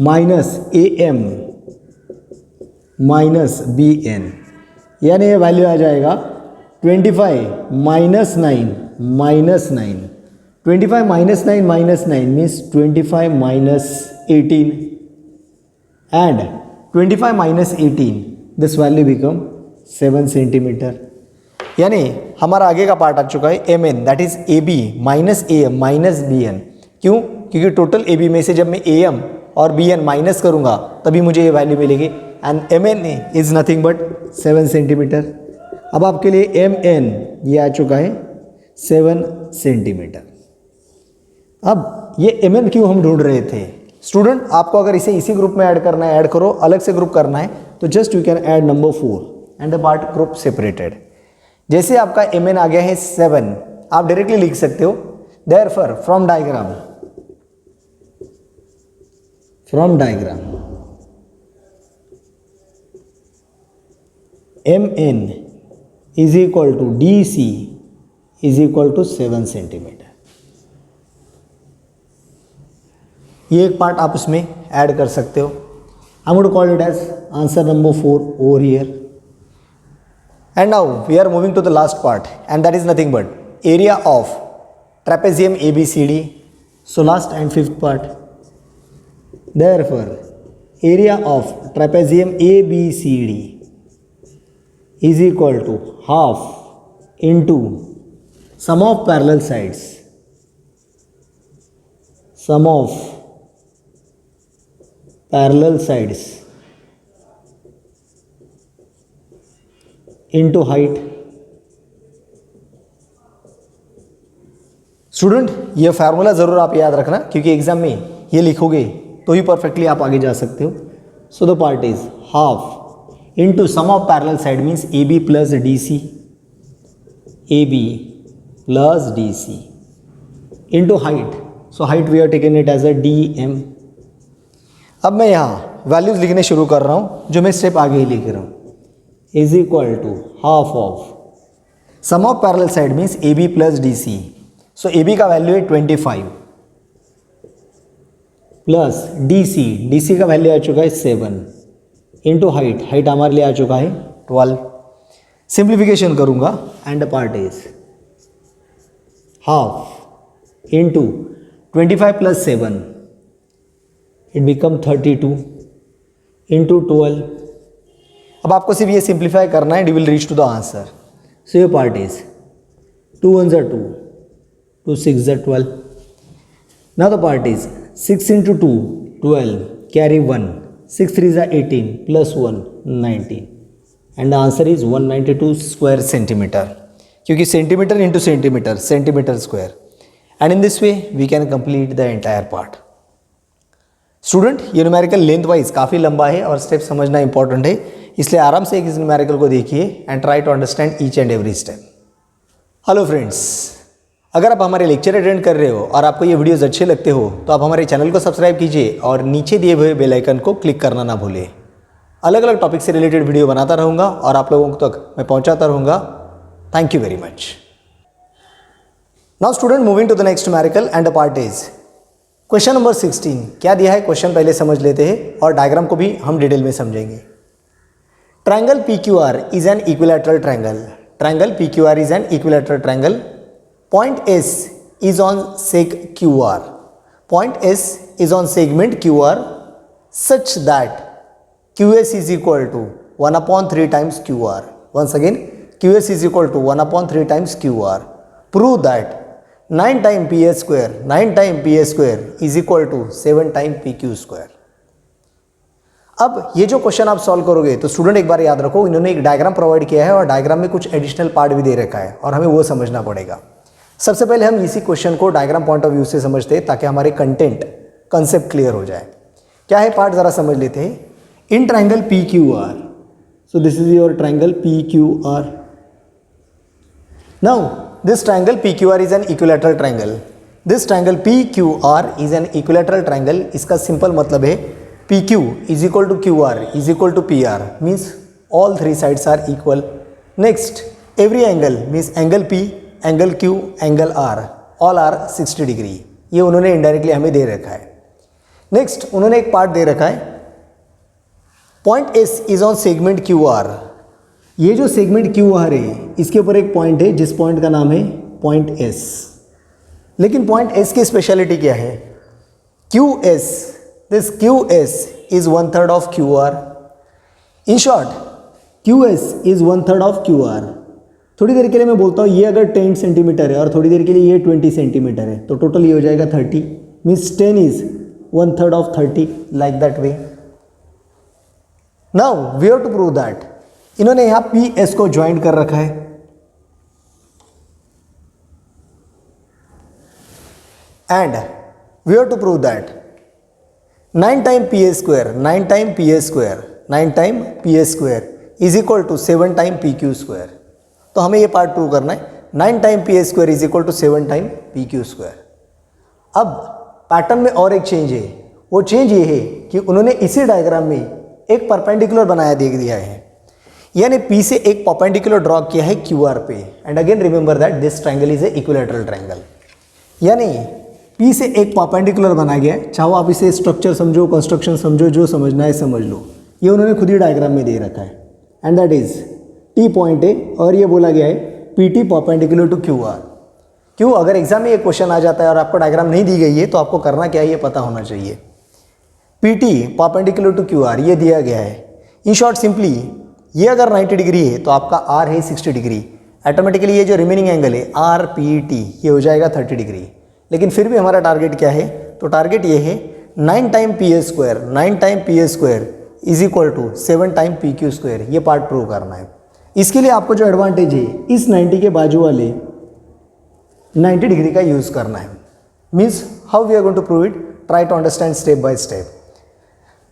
minus am minus bn, यानी ये वैल्यू आ जाएगा 25 minus 9 minus 9, 25 minus 9 minus 9 means 25 minus 18 and 25 minus 18 this value become 7 centimetre. यानी हमारा आगे का पार्ट आ चुका है mn that is ab minus am minus bn. क्यों? क्योंकि टोटल ab में से जब मैं am और bn माइनस करूंगा तभी मुझे ये वैल्यू मिलेगी and mn is nothing but 7 centimetre. अब आपके लिए mn ये आ चुका है 7 सेंटीमीटर. अब ये mn क्यों हम ढूंढ रहे थे स्टूडेंट, आपको अगर इसे इसी ग्रुप में ऐड करना है ऐड करो, अलग से ग्रुप करना है तो just you can add number 4 and the part group separated. जैसे आपका mn आ गया है 7, आप डायरेक्टली लिख सकते हो, therefore from diagram mn is equal to dc is equal to 7 centimetre. ये एक पार्ट आप उसमें ऐड कर सकते हो. I am going to call it as answer number 4 over here. And now we are moving to the last part and that is nothing but area of trapezium ABCD. So last and fifth part, therefore area of trapezium ABCD is equal to half into sum of parallel sides, into height. Student ये formula ज़रूर आप याद रखना क्योंकि exam में ये लिखोगे तो ही परफेक्टली आप आगे जा सकते हो. सो the part is half into sum of parallel side means AB plus DC into height. So height we are taking it as a dm. अब मैं यहाँ वैल्यूज लिखने शुरू कर रहा हूँ जो मैं स्टेप आगे ही लिख रहा हूँ. Is equal to half of sum of parallel side means AB plus DC. So AB का वैल्यू है 25 प्लस DC का वैल्यू आ चुका है 7 इंटू हाइट हमारे लिए आ चुका है 12. सिंप्लीफिकेशन करूंगा and the part is half into 25 plus 7 it become 32 into 12. अब आपको सिर्फ ये सिंप्लीफाई करना है, you will reach to the answer. So your part is 2 1 2, 2 6 12. Now the part is 6 into 2 12, carry 1, 6 3 is 18 plus 1 19 and the answer is 192 square centimeter, क्योंकि centimetre into centimetre, centimetre square, and in this way we can complete the entire part. Student, ये numerical length wise काफ़ी लंबा है और step समझना important है, इसलिए आराम से इस न्यूमेरिकल को देखिए and try to understand each and every step. Hello friends, अगर आप हमारे लेक्चर अटेंड कर रहे हो और आपको ये वीडियोस अच्छे लगते हो तो आप हमारे चैनल को सब्सक्राइब कीजिए और नीचे दिए हुए बेल आइकन को क्लिक करना ना भूलें। अलग अलग टॉपिक से रिलेटेड वीडियो बनाता रहूँगा और आप लोगों तक मैं पहुँचाता रहूँगा। Thank you very much. Now student, moving to the next numerical and the part is question number 16। क्या दिया है क्वेश्चन पहले समझ लेते हैं और डायग्राम को भी हम डिटेल में समझेंगे। Triangle PQR is an equilateral triangle. Triangle PQR is an equilateral triangle. Point S is on seg QR. Point S is on segment QR such that QS is equal to 1 upon 3 times QR. Once again, QS is equal to 1 upon 3 times QR. Prove that 9 times PS square, 9 times PS square is equal to 7 times PQ square. अब ये जो question आप solve करोगे तो student एक बार याद रखो, इन्होंने एक डायग्राम प्रोवाइड किया है और डायग्राम में कुछ एडिशनल पार्ट भी दे रखा है और हमें वो समझना पड़ेगा। सबसे पहले हम इसी क्वेश्चन को डायग्राम पॉइंट ऑफ व्यू से समझते हैं ताकि हमारे कंटेंट कंसेप्ट क्लियर हो जाए। क्या है पार्ट ज़रा समझ लेते हैं। In triangle PQR, so this is your triangle PQR। Now this triangle PQR is an equilateral triangle. This triangle PQR is an equilateral triangle. इसका सिंपल मतलब है PQ is equal to QR is equal to PR, means all three sides are equal. Next, every angle means angle P, angle Q, angle R, all are 60 degree. ये उन्होंने indirectly हमें दे रखा है। Next, उन्होंने एक पार्ट दे रखा है, point S is on segment QR। ये जो सेगमेंट QR है इसके ऊपर एक पॉइंट है जिस पॉइंट का नाम है पॉइंट S। लेकिन पॉइंट S की स्पेशलिटी क्या है? QS, this QS is 1/3 of QR। In short, QS is 1/3 of QR। थोड़ी देर के लिए मैं बोलता हूँ ये अगर 10 सेंटीमीटर है और थोड़ी देर के लिए ये 20 सेंटीमीटर है तो टोटल ये हो जाएगा 30, means 10 is 1/3 of 30, like that way. Now we have to prove that. इन्होंने यहाँ PS को ज्वाइंट कर रखा है and we have to prove that 9 time PS square, 9 time PS square, 9 time PS square is equal to 7 time PQ square. तो हमें ये part prove करना है। 9 time PS square is equal to 7 time PQ square. अब pattern में और एक change है, वो चेंज ये है कि उन्होंने इसी डायग्राम में एक परपेंडिकुलर बनाया देख दिया है, यानी P से एक परपेंडिकुलर ड्रॉ किया है QR पे। And again remember that this triangle is a equilateral triangle, यानी P से एक परपेंडिकुलर बनाया गया है। चाहो आप इसे स्ट्रक्चर समझो, कंस्ट्रक्शन समझो, जो समझना है समझ लो। ये उन्होंने खुद ही डायग्राम में दे रखा है and that is T point है और ये बोला गया है PT परपेंडिकुलर टू QR। क्यों? अगर एग्जाम में ये क्वेश्चन आ जाता है और आपको डायग्राम नहीं दी गई है तो आपको करना क्या है ये पता होना चाहिए। PT परपेंडिकुलर टू QR ये दिया गया है। इन शॉर्ट सिंपली ये अगर 90 डिग्री है तो आपका R है 60 डिग्री, ऑटोमेटिकली ये जो रिमेनिंग एंगल है RPT ये हो जाएगा 30 डिग्री। लेकिन फिर भी हमारा टारगेट क्या है? तो टारगेट ये है 9 time PS square, 9 time PS square is equal to 7 time PQ square. ये पार्ट प्रूव करना है। इसके लिए आपको जो एडवांटेज है इस 90 के बाजू वाले 90 डिग्री का यूज़ करना है। Means how we are going to prove it, try to understand step by step.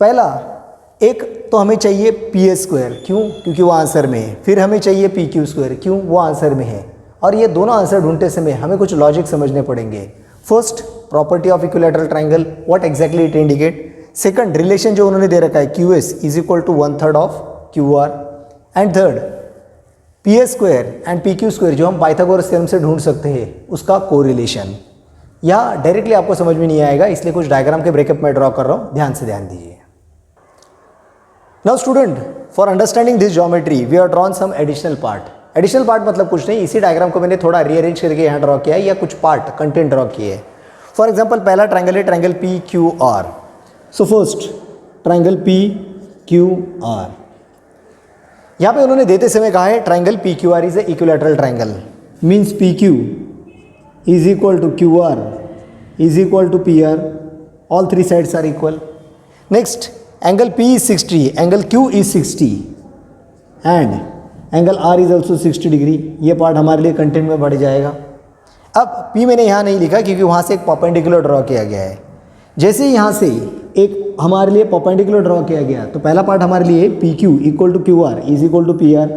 पहला, एक तो हमें चाहिए PS स्क्वायर, क्यों? क्योंकि वो आंसर में है। फिर हमें चाहिए PQ स्क्वायर, क्यों? वो आंसर में है। और ये दोनों आंसर ढूंढते समय हमें कुछ लॉजिक समझने पड़ेंगे। First, property of equilateral triangle, what exactly it indicate. Second, relation जो उन्होंने दे रखा है QS is equal to 1/3 of QR। And third, PS square and PQ square जो हम पाइथागोरस थ्योरम से ढूंढ सकते हैं उसका कोरिलेशन। या डायरेक्टली आपको समझ में नहीं आएगा, इसलिए कुछ डायग्राम के ब्रेकअप में ड्रॉ कर रहा हूँ, ध्यान से ध्यान दीजिए। Now student, for understanding this geometry we are drawn some additional part. Additional part मतलब कुछ नहीं, इसी डायग्राम को मैंने थोड़ा रीअरेंज करके यहाँ ड्रॉ किया है या कुछ पार्ट कंटेंट ड्रॉ किए है। फॉर एग्जाम्पल पहला ट्रायंगल है triangle PQR। So first triangle PQR, यहाँ पे उन्होंने देते समय कहा है triangle PQR is a equilateral triangle, means PQ is equal to QR is equal to PR all three sides are equal. Next, angle P is 60, angle Q is 60 and angle R is also 60 degree. ये part हमारे लिए content में बढ़ जाएगा. अब P मैंने यहाँ नहीं लिखा क्योंकि वहाँ से एक परपेंडिकुलर ड्रॉ किया गया है. जैसे यहाँ से एक हमारे लिए परपेंडिकुलर ड्रॉ किया गया तो पहला पार्ट हमारे लिए P Q equal to Q R is equal to P R.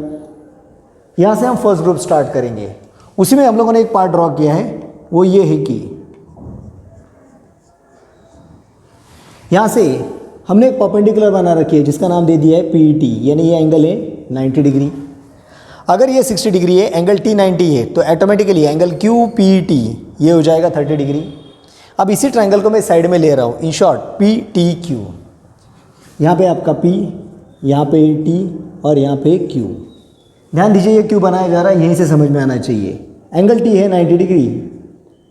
यहाँ से हम फर्स्ट ग्रुप स्टार्ट करेंगे. उसी में हम लोगों ने एक पार्ट ड्रॉ किया है, वो ये है कि यहाँ से हमने एक परपेंडिकुलर बना रखी है जिसका नाम दे दिया है पी टी, यानी ये एंगल है 90 डिग्री. अगर ये 60 डिग्री है, एंगल टी 90 है, तो automatically angle Q P T ये हो जाएगा 30 डिग्री. अब इसी ट्रायंगल को मैं साइड में ले रहा हूँ, in short P T Q. यहाँ पे आपका P, यहाँ पे T और यहाँ पे Q. ध्यान दीजिए ये Q बनाया जा रहा है, यहीं से समझ में आना चाहिए. एंगल T है 90 डिग्री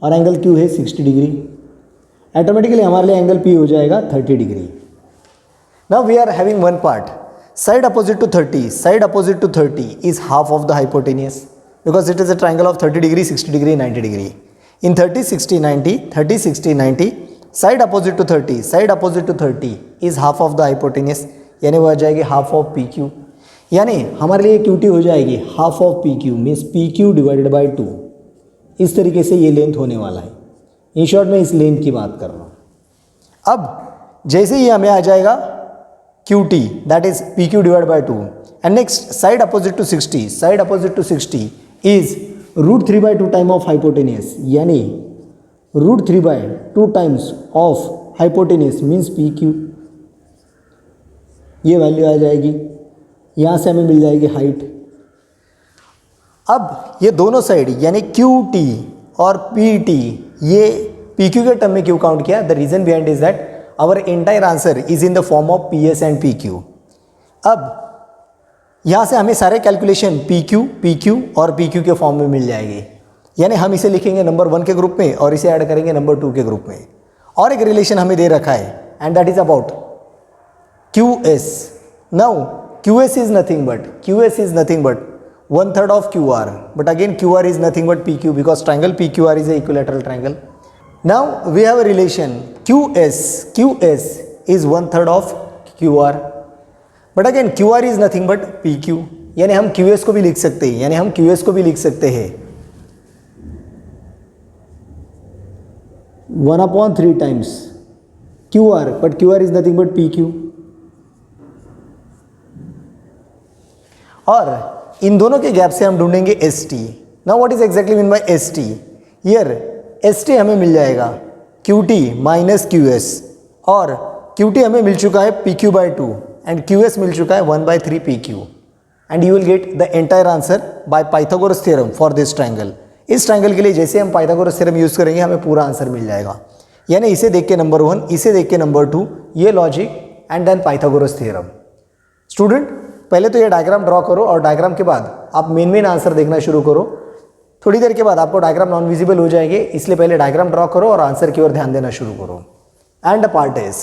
और एंगल Q है 60 डिग्री. ऑटोमेटिकली हमारे लिए एंगल P हो जाएगा 30 degree. Now we are having one part, side opposite to 30. Side opposite to 30 is half of the hypotenuse because it is a triangle of 30 degree, 60 degree, 90 degree. In 30, 60, 90, 30, 60, 90, side opposite to 30, side opposite to 30 is half of the hypotenuse, यानी वो आ जाएगी half of PQ. यानी हमारे लिए QT हो जाएगी half of PQ means PQ divided by 2. इस तरीके से ये लेंथ होने वाला है. इन शॉर्ट में इस लेंथ की बात कर रहा हूँ. अब जैसे ही हमें आ जाएगा QT that is PQ divide by 2 and next side opposite to 60, side opposite to 60 is √3/2 time of hypotenuse, यानी √3/2 times of hypotenuse means P Q. ये वैल्यू आ जाएगी. यहाँ से हमें मिल जाएगी हाइट. अब ये दोनों साइड यानी क्यू टी और पी टी ये पी क्यू के टर्म में क्यों काउंट किया? The reason behind is that our entire answer is in the form of P S and P Q. अब यहाँ से हमें सारे कैलकुलेशन पी क्यू और पी क्यू के फॉर्म में मिल जाएगी. यानी हम इसे लिखेंगे नंबर 1 के ग्रुप में और इसे ऐड करेंगे नंबर 2 के ग्रुप में. और एक रिलेशन हमें दे रखा है and that is about Q S. Now Q S is nothing but 1/3 of Q R, but again Q R is nothing but P Q because triangle P Q R is a equilateral triangle. Now we have a relation Q S is 1/3 of Q R, but again Q R is nothing but P Q. यानी हम Q S को भी लिख सकते हैं, 1/3 times Q R, but Q R is nothing but P Q. और इन दोनों के गैप से हम ढूंढेंगे S T. Now what is exactly mean by S T? Here S T हमें मिल जाएगा Q T minus Q S, और क्यू टी हमें मिल चुका है P Q by 2 and Q S मिल चुका है 1/3 P Q. And you will get the entire answer by Pythagoras theorem for this triangle. इस ट्राइंगल के लिए जैसे हम पाइथागोरस थ्योरम यूज़ करेंगे हमें पूरा आंसर मिल जाएगा. यानी इसे देख के नंबर 1, इसे देख के नंबर 2, ये logic and then Pythagoras theorem. Student पहले तो ये डायग्राम ड्रॉ करो और डायग्राम के बाद आप मेन आंसर देखना शुरू करो. थोड़ी देर के बाद आपको डायग्राम नॉन विजिबल हो जाएंगे, इसलिए पहले डायग्राम ड्रॉ करो और आंसर की ओर ध्यान देना शुरू करो. And the part is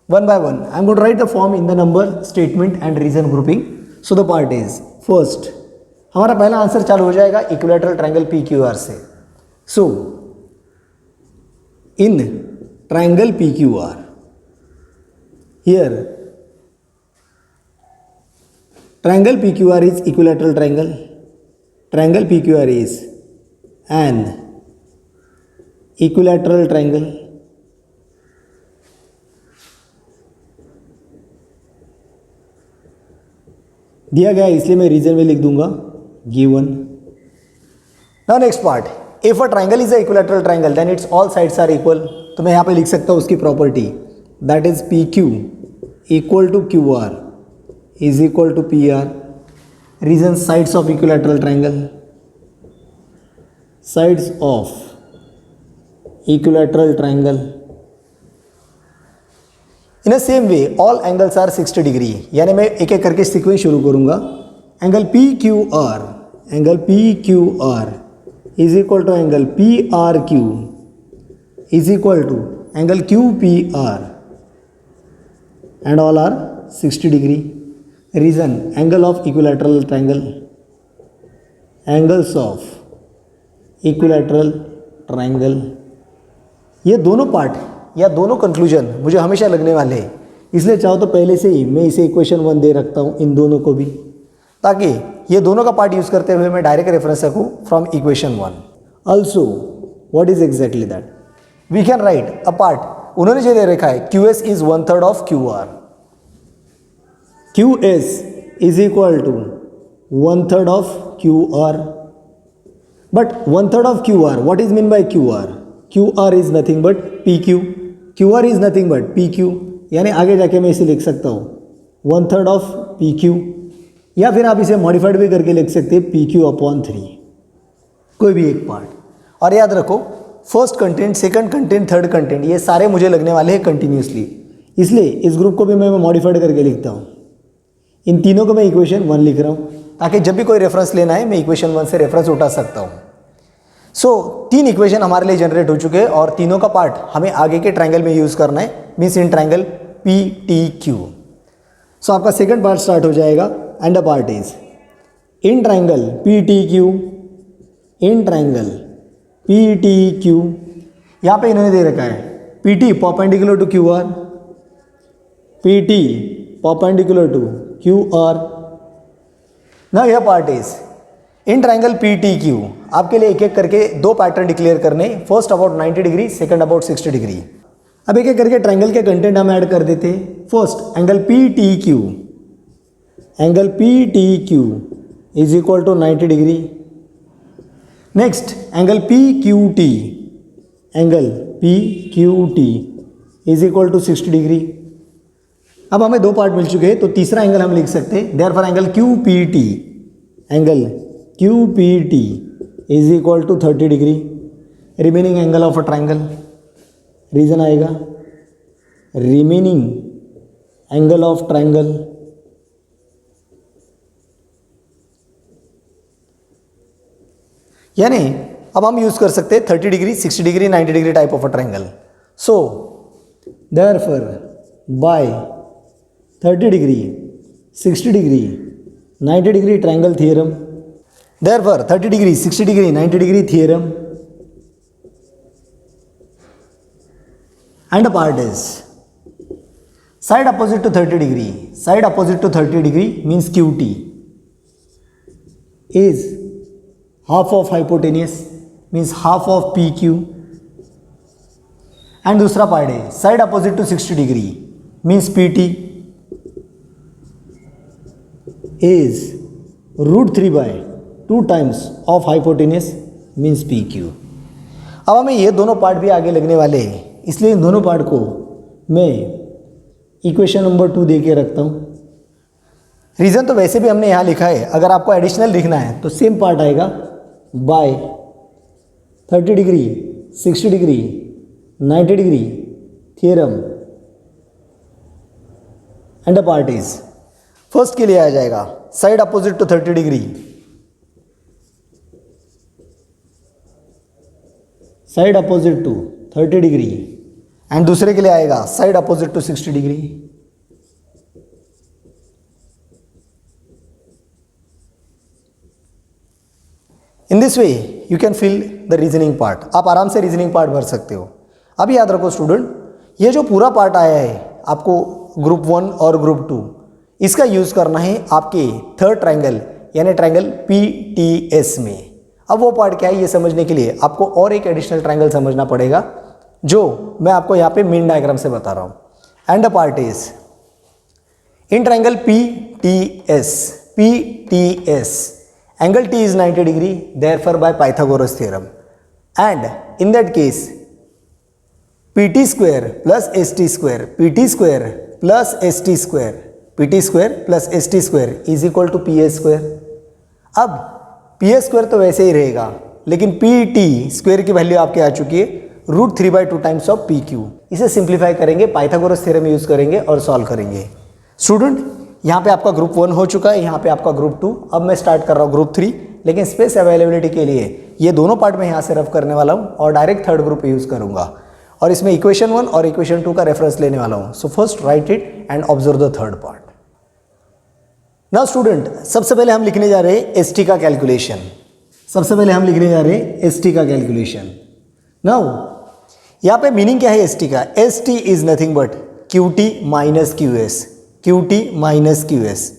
one by one. I am going to write the form in the number, statement and reason grouping. So the part is first, हमारा पहला आंसर चालू हो जाएगा equilateral triangle P Q R से. So in triangle P Q R here triangle PQR is equilateral triangle. Triangle PQR is an equilateral triangle. दिया गया इसलिए मैं रीजन में लिख दूंगा given. Now next part, if a triangle is a equilateral triangle then its all sides are equal. तो मैं यहाँ पे लिख सकता हूँ उसकी property that is P Q equal to Q R is equal to P R. Reason sides of equilateral triangle, sides of equilateral triangle. In a same way all angles are 60 degree. यानी मैं एक एक करके sequence शुरू करूंगा. Angle P Q R is equal to angle P R Q is equal to angle Q P R and all are 60 degree. Reason angle of equilateral triangle, angles of equilateral triangle. ये दोनों part या दोनों conclusion मुझे हमेशा लगने वाले हैं, इसलिए चाहो तो पहले से ही मैं इसे इक्वेशन 1 दे रखता हूँ इन दोनों को भी, ताकि ये दोनों का पार्ट यूज़ करते हुए मैं डायरेक्ट रेफरेंस रखूँ from equation 1। Also what is exactly that, we can write a part, उन्होंने जो दे रखा है QS is 1/3 of QR, QS is equal to 1/3 of QR, but 1/3 of QR, what is mean by QR? QR is nothing but PQ, QR is nothing but PQ, यानी आगे जाके मैं इसे लिख सकता हूँ 1/3 ऑफ PQ, या फिर आप इसे मॉडिफाइड भी करके लिख सकते हैं PQ/3, कोई भी एक पार्ट। और याद रखो first content, second content, third content, ये सारे मुझे लगने वाले हैं कंटिन्यूसली, इसलिए इस ग्रुप को भी मैं मॉडिफाइड करके लिखता हूँ। इन तीनों को मैं इक्वेशन 1 लिख रहा हूँ, ताकि जब भी कोई रेफरेंस लेना है मैं इक्वेशन 1 से रेफरेंस उठा सकता हूँ। सो 3 इक्वेशन हमारे लिए जनरेट हो चुके हैं और तीनों का पार्ट हमें आगे के ट्रायंगल में यूज़ करना है, means in triangle PTQ। So आपका सेकंड पार्ट स्टार्ट हो जाएगा and the part is in triangle PTQ, in triangle PTQ, यहाँ पे इन्होंने दे रखा है PT perpendicular to QR, PT perpendicular to QR। Now यह part is in triangle PTQ, आपके लिए एक एक करके 2 पैटर्न डिक्लेयर करने, first about 90 degree, second about 60 degree. अब एक एक करके ट्रायंगल के कंटेंट हम ऐड कर देते हैं। First angle PTQ, angle PTQ is equal to 90 degree. Next angle PQT, angle PQT is equal to 60 degree. अब हमें 2 पार्ट मिल चुके हैं, तो तीसरा एंगल हम लिख सकते हैं, therefore angle QPT, angle QPT is equal to 30 degree, remaining angle of a triangle, reason आएगा रिमेनिंग एंगल ऑफ ट्रायंगल। यानी अब हम यूज कर सकते हैं 30 degree, 60 degree, 90 degree type of a triangle. So therefore by 30 degree, 60 degree, 90 degree triangle theorem, therefore 30 degree, 60 degree, 90 degree theorem, and the part is side opposite to 30 degree, side opposite to 30 degree means QT is half of hypotenuse, means half of PQ, and दूसरा part है side opposite to 60 degree means PT is √3/2 times of hypotenuse means PQ। अब हमें ये दोनों part भी आगे लगने वाले हैं, इसलिए इन दोनों पार्ट को मैं इक्वेशन नंबर 2 दे के रखता हूँ। रीज़न तो वैसे भी हमने यहाँ लिखा है, अगर आपको एडिशनल लिखना है तो सेम पार्ट आएगा by 30 degree, 60 degree, 90 degree theorem, and the part is first के लिए आ जाएगा side opposite to 30 degree, side opposite to 30 degree, and दूसरे के लिए आएगा side opposite to 60 degree. In this way you can fill the reasoning part, आप आराम से रीजनिंग पार्ट भर सकते हो। अब याद रखो स्टूडेंट, ये जो पूरा पार्ट आया है आपको ग्रुप 1 और ग्रुप 2, इसका यूज करना है आपके थर्ड ट्रायंगल यानी ट्रायंगल PTS में। अब वो पार्ट क्या है ये समझने के लिए आपको और एक एडिशनल ट्रायंगल समझना पड़ेगा, जो मैं आपको यहाँ पे मेन डायग्राम से बता रहा हूँ। And the part is in triangle PTS angle T is 90 degree, therefore by Pythagoras theorem, and in that case PT square plus ST square, PT square plus ST square, PT square plus ST square is equal to PA square। अब PA square तो वैसे ही रहेगा, लेकिन PT square की value आपके आ चुकी है √3/2 times of PQ। इसे सिंप्लीफाई करेंगे, पाइथागोरस थ्योरम यूज करेंगे और सॉल्व करेंगे। स्टूडेंट यहाँ पे आपका ग्रुप 1 हो चुका है, यहाँ पे आपका ग्रुप 2, अब मैं स्टार्ट कर रहा हूँ ग्रुप 3, लेकिन स्पेस अवेलेबिलिटी के लिए ये दोनों पार्ट मैं यहाँ से रफ करने वाला हूँ और डायरेक्ट थर्ड ग्रुप यूज़ करूँगा, और इसमें इक्वेशन 1 और इक्वेशन 2 का रेफरेंस लेने वाला हूँ। So first right it and observe the third part. Now student, सबसे पहले हम लिखने जा रहे हैं ST का कैलकुलेशन। सबसे पहले हम लिखने जा रहे हैं ST का कैलकुलेशन। नाउ यहाँ पे मीनिंग क्या है एस टी का? S T is nothing but Q T minus Q S, Q T minus Q S.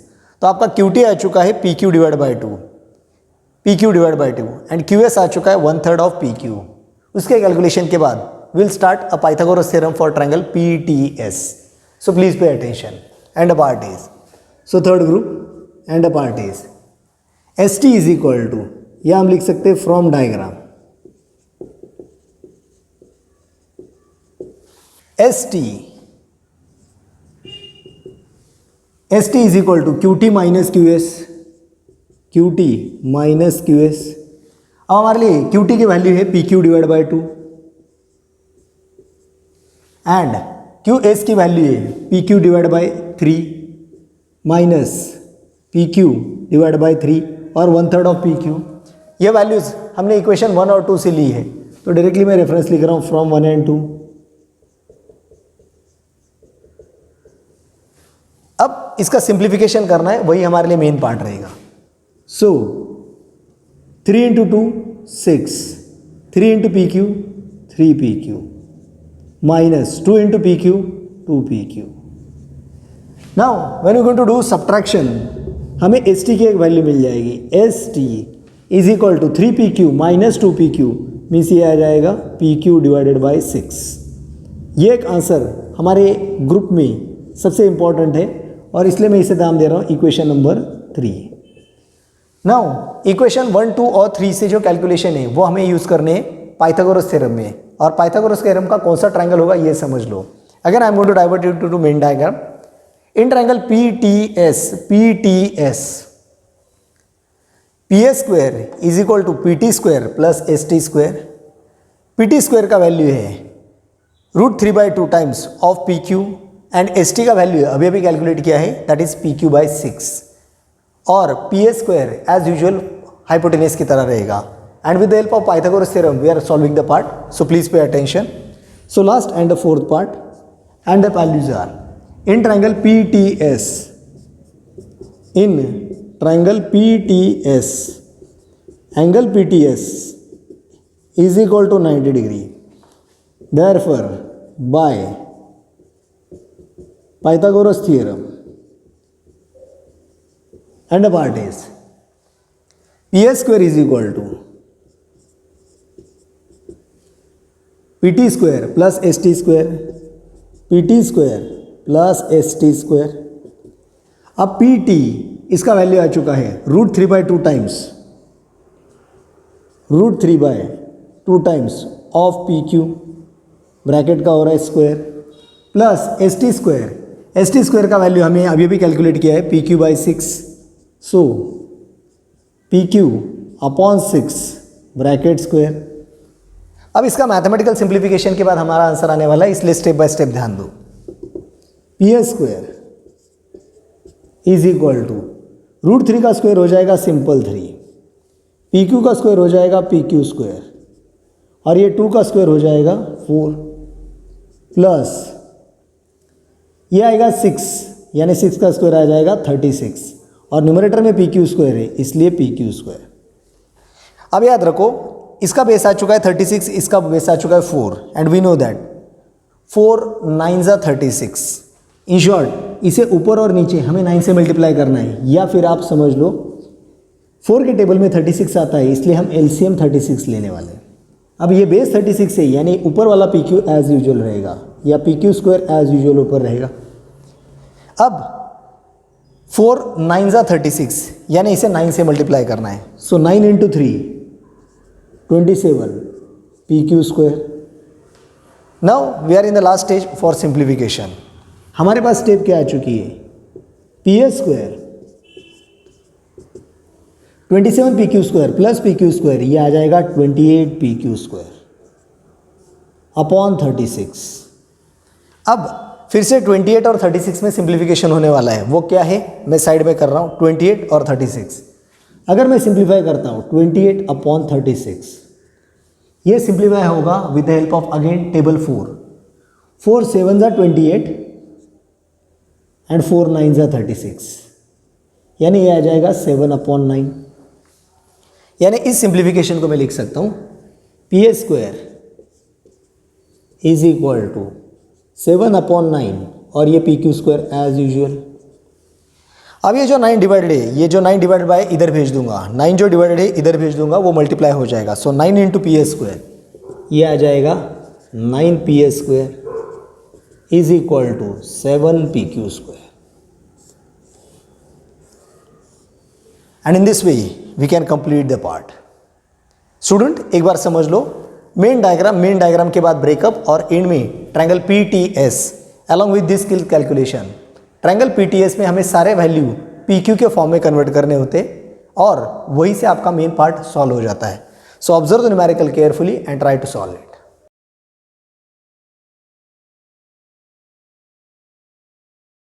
तो आपका क्यू टी आ चुका है P Q divide by two, P Q divide by two, and Q S आ चुका है 1/3 of P Q. उसके calculation के बाद will start a Pythagoras theorem for triangle P T S. So please pay attention and a part is, so third group and a part is S T is equal to, या हम लिख सकते हैं from diagram S T is equal to Q T minus Q S, Q T minus Q S. अब हमारे लिए Q T की value है P Q divide by two, and Q S की वैल्यू है P Q divide by three minus P Q divide by three और 1/3 of P Q. ये values हमने इक्वेशन 1 और 2 से ली है, तो डायरेक्टली मैं रेफरेंस लिख रहा हूँ फ्रॉम 1 एंड 2। अब इसका सिंप्लीफिकेशन करना है, वही हमारे लिए मेन पार्ट रहेगा। So 3 into 2 6, 3 into P Q 3 P Q minus 2 into P Q 2 P Q. Now when you going to do subtraction, हमें एस टी की एक वैल्यू मिल जाएगी, S T is equal to 3 P Q minus 2 P Q, means ये आ जाएगा P Q divided by 6। ये एक आंसर हमारे ग्रुप में सबसे इंपॉर्टेंट है और इसलिए मैं इसे नाम दे रहा हूँ इक्वेशन नंबर 3। नाउ इक्वेशन 1, 2 और 3 से जो कैलकुलेशन है वो हमें यूज़ करने हैं पाइथागोरस थ्योरम में, और पाइथागोरस थ्योरम का कौन सा ट्रायंगल होगा ये समझ लो। Again I am going to divert it to main diagram. In triangle P T S P S square is equal to P T square plus S T square. P T square का value है √3/2 times of P Q, and S T का value है अभी calculate किया है, that is P Q by 6, और P S square as usual hypotenuse की तरह रहेगा। And with the help of Pythagoras theorem we are solving the part, so please pay attention. So last and the fourth part, and the values are in triangle P T S, in triangle P T S angle P T S is equal to 90 degree. Therefore by Pythagoras theorem and a part is PS square is equal to PT square plus ST square, PT square plus ST square। अब PT इसका value आ चुका है √3/2 times, √3/2 times of PQ, bracket का हो रहा है square, plus ST square. S T square का वैल्यू हमें अभी भी कैलकुलेट किया है P Q by 6, so P Q upon 6 bracket square. अब इसका मैथमेटिकल सिंप्लीफिकेशन के बाद हमारा आंसर आने वाला है, इसलिए स्टेप बाय स्टेप ध्यान दो। P S square is equal to √3 का स्क्वायर हो जाएगा सिंपल 3, पी क्यू का स्क्वायर हो जाएगा पी क्यू स्क्वायर, और ये 2 का स्क्वायर हो जाएगा 4, प्लस ये आएगा 6, यानी 6 का स्क्वायर आ जाएगा 36, और न्यूमरेटर में पी क्यू स्क्वायर है इसलिए पी क्यू स्क्वायर। अब याद रखो इसका बेस आ चुका है 36, इसका बेस आ चुका है 4, and we know that 4 9s are 36। In short इसे ऊपर और नीचे हमें 9 से मल्टीप्लाई करना है, या फिर आप समझ लो 4 के टेबल में 36 आता है इसलिए हम एलसीएम 36 लेने वाले हैं। अब ये बेस 36 है, यानी ऊपर वाला पी क्यू एज यूजुअल रहेगा, या P Q square as usual ऊपर रहेगा। अब 4 9s are 36, यानी इसे 9 से मल्टीप्लाई करना है, so 9 into 3 27 P Q square. Now we are in the last stage for simplification. हमारे पास स्टेप क्या आ चुकी है, P S square 27 P Q square plus P Q square, ये आ जाएगा 28 पी क्यू स्क्वायर अपॉन 36। अब फिर से 28 और 36 में सिंप्लीफिकेशन होने वाला है, वो क्या है मैं साइड में कर रहा हूँ, 28 और 36। अगर मैं सिंप्लीफाई करता हूँ 28 अपॉन 36, ये सिंप्लीफाई होगा with the help of again table 4 7s are 28 and 4 9s are 36, यानी ये आ जाएगा 7/9। यानी इस सिंप्लीफिकेशन को मैं लिख सकता हूँ P S square is equal to 7/9 और ये PQ² एज यूजुअल। अब ये जो 9 डिवाइडेड है, ये जो 9 डिवाइडेड बाय इधर भेज दूंगा, 9 जो डिवाइडेड है इधर भेज दूंगा, वो मल्टीप्लाई हो जाएगा। सो 9 इंटू PS², ये आ जाएगा 9PS² is equal to 7PQ²। And in this way we can complete the part. Student एक बार समझ लो, मेन डायग्राम के बाद ब्रेकअप और एंड में triangle PTS along with this skill calculation. Triangle PTS में हमें सारे वैल्यू PQ के फॉर्म में कन्वर्ट करने होते और वही से आपका मेन पार्ट सॉल्व हो जाता है। So observe the numerical carefully and try to solve it.